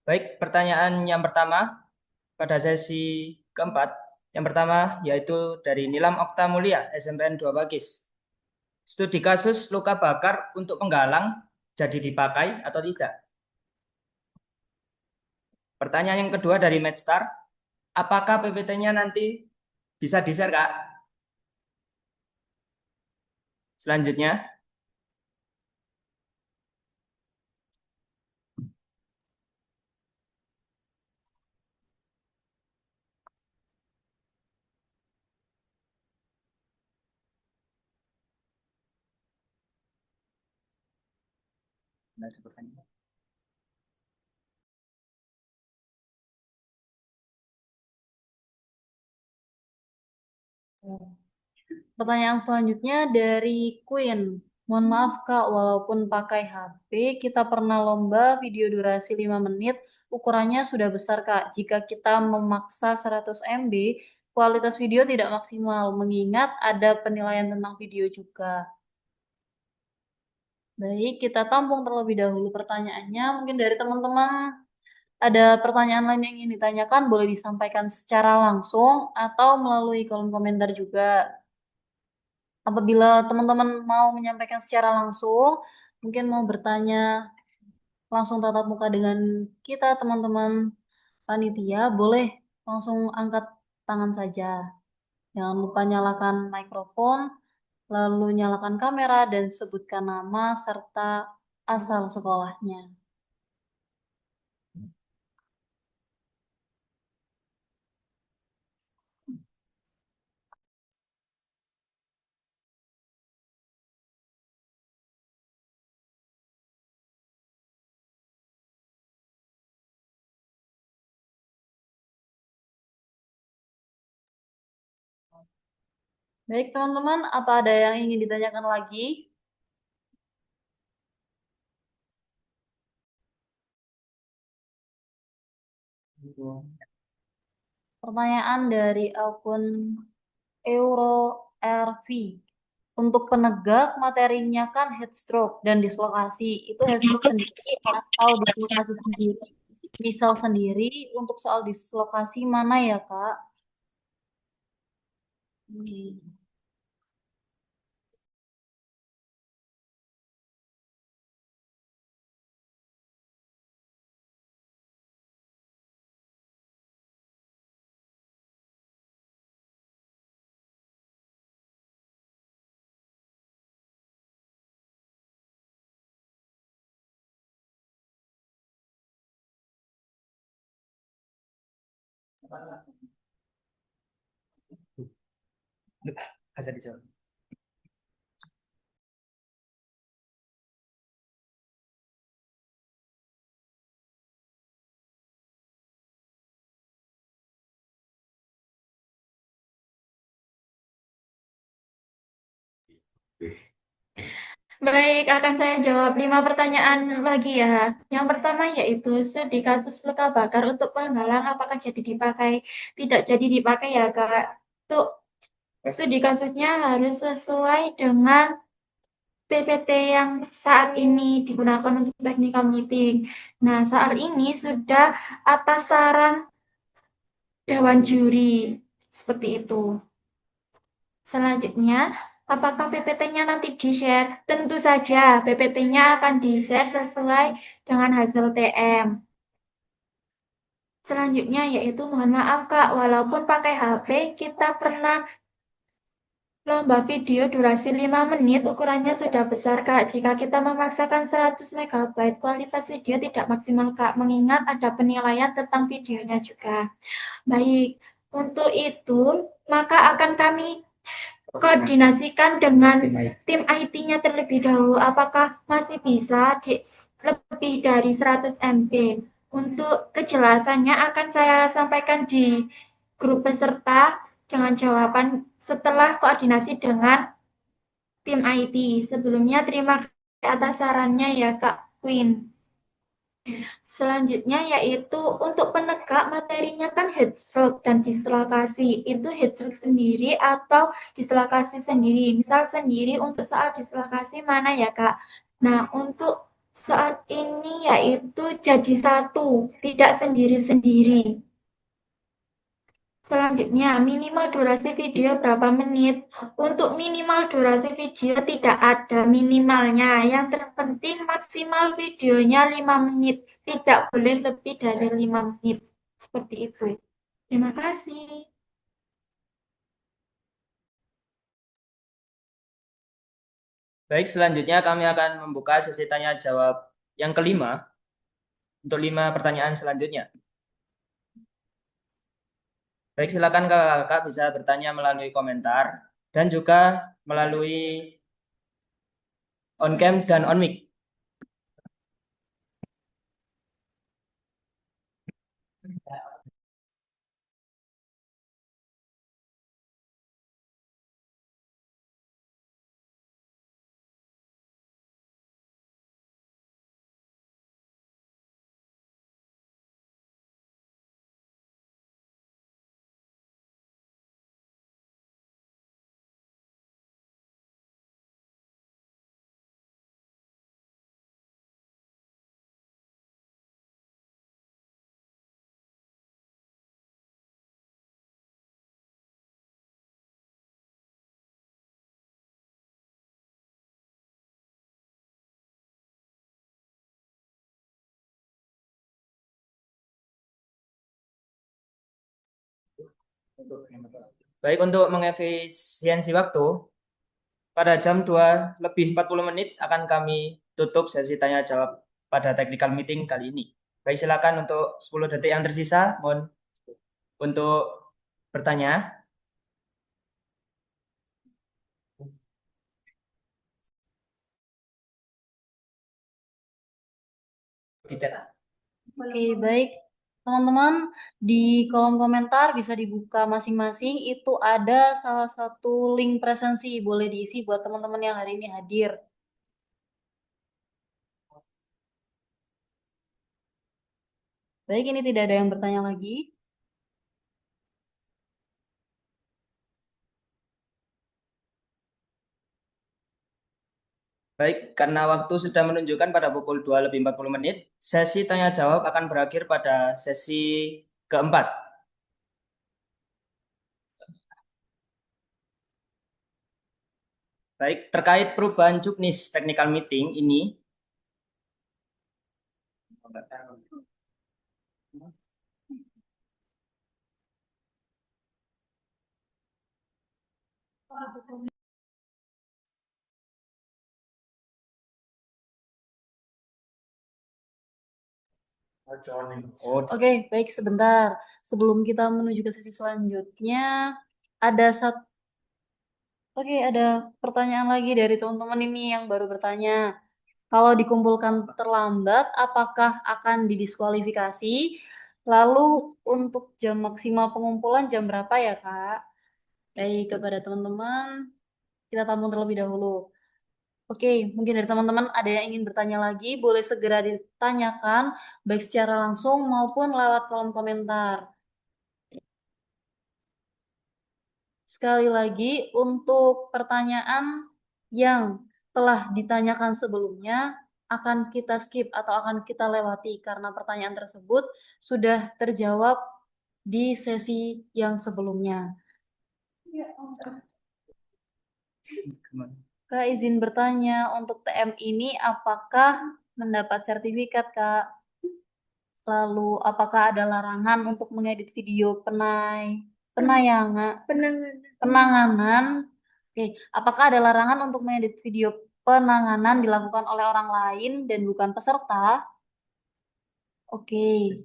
Baik, pertanyaan yang pertama pada sesi keempat. Yang pertama yaitu dari Nilam Okta Mulia, SMPN 2 Bagis. Studi kasus luka bakar untuk penggalang jadi dipakai atau tidak? Pertanyaan yang kedua dari Medstar, apakah PPT-nya nanti bisa di-share, Kak? Selanjutnya, Pertanyaan selanjutnya dari Queen. Mohon maaf Kak, walaupun pakai HP, kita pernah lomba video durasi 5 menit, ukurannya sudah besar Kak. Jika kita memaksa 100 MB, kualitas video tidak maksimal, mengingat ada penilaian tentang video juga. Baik, kita tampung terlebih dahulu pertanyaannya. Mungkin dari teman-teman ada pertanyaan lain yang ingin ditanyakan, boleh disampaikan secara langsung atau melalui kolom komentar juga. Apabila teman-teman mau menyampaikan secara langsung, mungkin mau bertanya langsung tatap muka dengan kita, teman-teman panitia, boleh langsung angkat tangan saja. Jangan lupa nyalakan mikrofon, lalu nyalakan kamera, dan sebutkan nama serta asal sekolahnya. Baik, teman-teman, apa ada yang ingin ditanyakan lagi? Pertanyaan dari akun Euro RV. Untuk penegak materinya kan heat stroke dan dislokasi. Itu heat stroke sendiri atau dislokasi sendiri? Misal sendiri untuk soal dislokasi mana ya, Kak? Bisa dijawab. Baik, akan saya jawab 5 pertanyaan lagi ya. Yang pertama yaitu studi kasus luka bakar untuk penghalang apakah jadi dipakai? Tidak jadi dipakai ya, Kak. Untuk studi kasusnya harus sesuai dengan PPT yang saat ini digunakan untuk technical meeting. Nah, saat ini sudah atas saran Dewan Juri. Seperti itu. Selanjutnya, apakah PPT-nya nanti di-share? Tentu saja, PPT-nya akan di-share sesuai dengan hasil TM. Selanjutnya yaitu mohon maaf Kak, walaupun pakai HP, kita pernah lomba video durasi 5 menit, ukurannya sudah besar Kak. Jika kita memaksakan 100 MB, kualitas video tidak maksimal Kak, mengingat ada penilaian tentang videonya juga. Baik, untuk itu, maka akan kami koordinasikan dengan tim IT-nya terlebih dahulu. Apakah masih bisa lebih dari 100 MB? Untuk kejelasannya akan saya sampaikan di grup peserta dengan jawaban setelah koordinasi dengan tim IT. Sebelumnya terima kasih atas sarannya ya Kak Queen. Selanjutnya yaitu untuk penegak materinya kan heat stroke dan dislokasi. Itu heat stroke sendiri atau dislokasi sendiri. Misal sendiri untuk soal dislokasi mana ya Kak? Nah untuk saat ini yaitu jadi satu, tidak sendiri-sendiri. Selanjutnya, minimal durasi video berapa menit? Untuk minimal durasi video tidak ada minimalnya. Yang terpenting maksimal videonya 5 menit. Tidak boleh lebih dari 5 menit. Seperti itu. Terima kasih. Baik, selanjutnya kami akan membuka sesi tanya jawab yang kelima untuk 5 pertanyaan selanjutnya. Baik, silakan kakak-kakak bisa bertanya melalui komentar dan juga melalui on cam dan on mic. Baik, untuk mengefisiensi waktu, pada jam 2:40 akan kami tutup sesi tanya jawab pada technical meeting kali ini. Baik, silakan untuk 10 detik yang tersisa, mohon untuk bertanya. Oke, baik. Teman-teman, di kolom komentar bisa dibuka masing-masing. Itu ada salah satu link presensi. Boleh diisi buat teman-teman yang hari ini hadir. Baik, ini tidak ada yang bertanya lagi. Baik, karena waktu sudah menunjukkan pada pukul 2 lebih 40 menit, sesi tanya jawab akan berakhir pada sesi keempat. Baik, terkait perubahan juknis technical meeting ini, Oke, baik sebentar. Sebelum kita menuju ke sesi selanjutnya, ada satu, oke, ada pertanyaan lagi dari teman-teman ini yang baru bertanya. Kalau dikumpulkan terlambat, apakah akan didiskualifikasi? Lalu untuk jam maksimal pengumpulan jam berapa ya, Kak? Baik, kepada teman-teman, kita tampung terlebih dahulu. Oke, mungkin dari teman-teman ada yang ingin bertanya lagi, boleh segera ditanyakan, baik secara langsung maupun lewat kolom komentar. Sekali lagi, untuk pertanyaan yang telah ditanyakan sebelumnya, akan kita skip atau akan kita lewati karena pertanyaan tersebut sudah terjawab di sesi yang sebelumnya. Kak, izin bertanya, untuk TM ini apakah mendapat sertifikat, Kak? Lalu, apakah ada larangan untuk mengedit video penanganan? Oke, apakah ada larangan untuk mengedit video penanganan dilakukan oleh orang lain dan bukan peserta? Oke.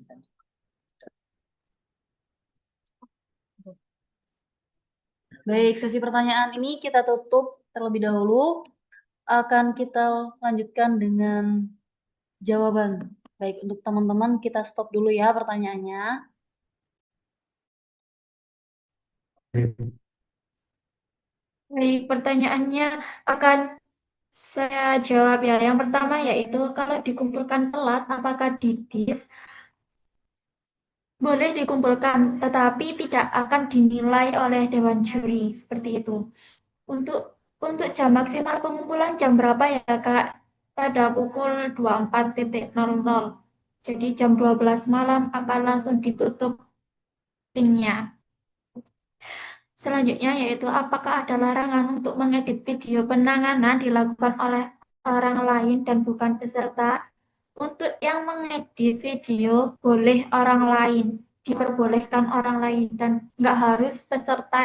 Baik, sesi pertanyaan ini kita tutup terlebih dahulu. Akan kita lanjutkan dengan jawaban. Baik, untuk teman-teman kita stop dulu ya pertanyaannya. Baik, pertanyaannya akan saya jawab ya. Yang pertama yaitu kalau dikumpulkan telat, apakah didis? Boleh dikumpulkan, tetapi tidak akan dinilai oleh dewan juri seperti itu. Untuk jam maksimal pengumpulan jam berapa ya Kak? Pada pukul 24.00. Jadi jam 12 malam akan langsung ditutup linknya. Selanjutnya yaitu apakah ada larangan untuk mengedit video penanganan dilakukan oleh orang lain dan bukan peserta? Untuk yang mengedit video boleh orang lain, diperbolehkan orang lain dan nggak harus peserta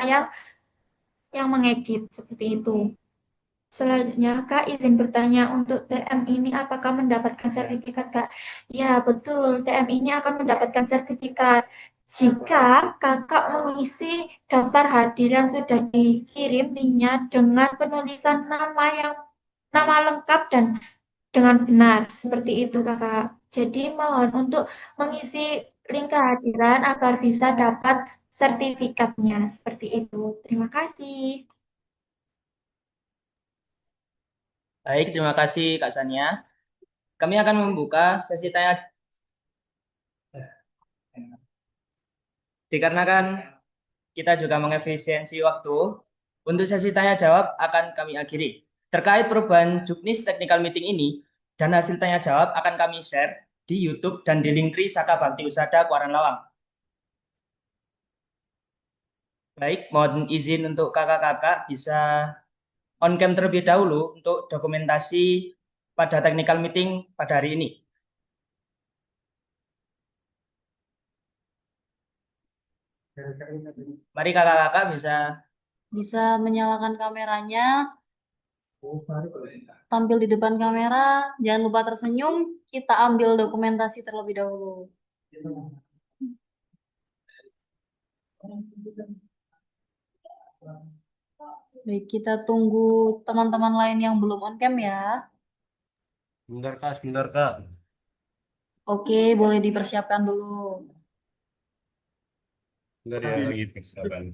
yang mengedit seperti itu. Selanjutnya, Kak, izin bertanya untuk TM ini apakah mendapatkan sertifikat, Kak? Ya, betul. TM ini akan mendapatkan sertifikat jika Kakak mengisi daftar hadir yang sudah dikirim linknya dengan penulisan nama lengkap dan dengan benar. Seperti itu, Kakak. Jadi, mohon untuk mengisi link kehadiran agar bisa dapat sertifikatnya. Seperti itu. Terima kasih. baik, terima kasih Kak Sania. Kami akan membuka sesi tanya. Dikarenakan kita juga mengefisiensi waktu, untuk sesi tanya jawab akan kami akhiri. Terkait perubahan juknis technical meeting ini dan hasil tanya jawab akan kami share di YouTube dan di Linktree Saka Bakti Usada Kuaran Lawang. Baik, mohon izin untuk kakak-kakak bisa on cam terlebih dahulu untuk dokumentasi pada technical meeting pada hari ini. Mari kakak-kakak Bisa menyalakan kameranya, tampil di depan kamera, jangan lupa tersenyum, kita ambil dokumentasi terlebih dahulu. Baik, kita tunggu teman-teman lain yang belum on cam ya. Sebentar Kak, sebentar Kak. Oke, boleh dipersiapkan dulu. Sebentar ya lagi persiapan.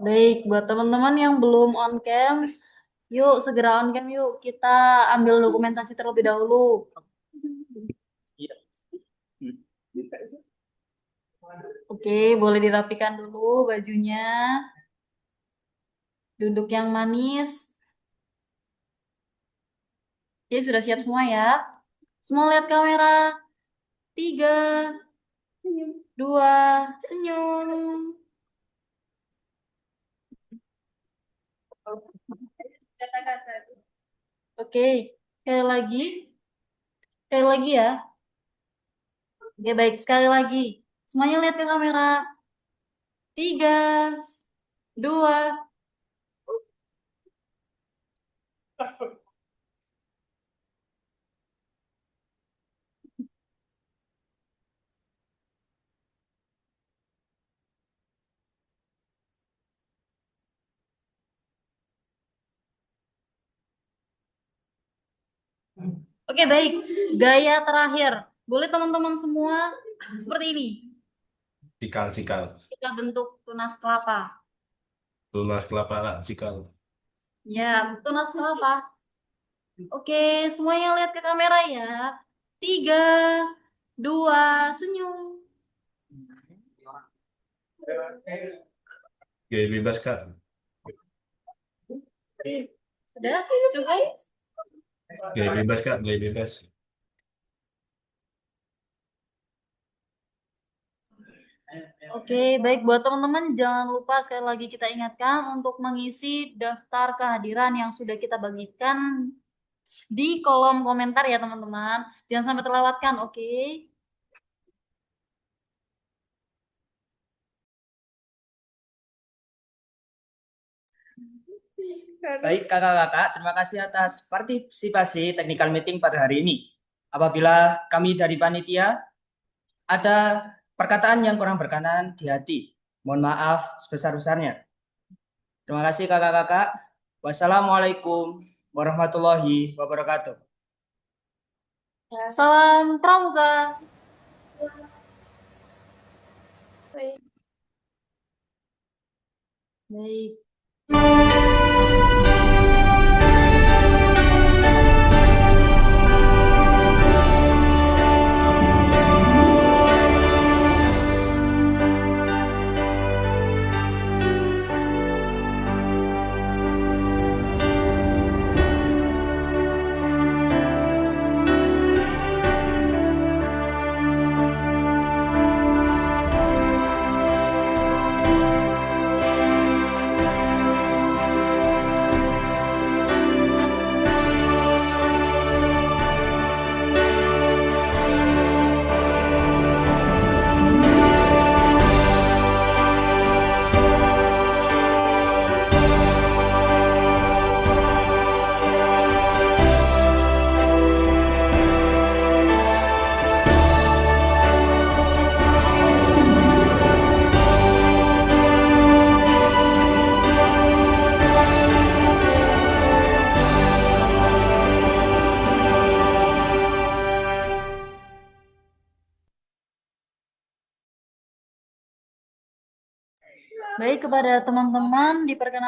Baik, buat teman-teman yang belum on cam, yuk segera on cam yuk. Kita ambil dokumentasi terlebih dahulu. Iya. Hmm. Oke, boleh dirapikan dulu bajunya. Duduk yang manis. Oke, sudah siap semua ya. Semua lihat kamera. 3, 2, senyum. Oke, sekali lagi. Sekali lagi ya. Oke, baik. Sekali lagi. Semuanya lihat ke kamera. 3, 2. Oke, baik. Gaya terakhir. Boleh teman-teman semua seperti ini. Cikal, cikal. Kita bentuk tunas kelapa. Tunas kelapa, cikal. Ya, tunas kelapa. Oke, semuanya lihat ke kamera ya. 3, 2, senyum. Gaya bebas, Kak. Sudah? Cukup? Gaya bebas, Kak. Gaya bebas. Oke, baik buat teman-teman jangan lupa sekali lagi kita ingatkan untuk mengisi daftar kehadiran yang sudah kita bagikan di kolom komentar ya teman-teman. Jangan sampai terlewatkan, oke? Baik kakak-kakak, terima kasih atas partisipasi technical meeting pada hari ini. Apabila kami dari panitia ada perkataan yang kurang berkenan di hati, mohon maaf sebesar-besarnya. Terima kasih kakak-kakak. Wassalamualaikum warahmatullahi wabarakatuh. Salam pramuka. Baik. Baik, kepada teman-teman diperkenalkan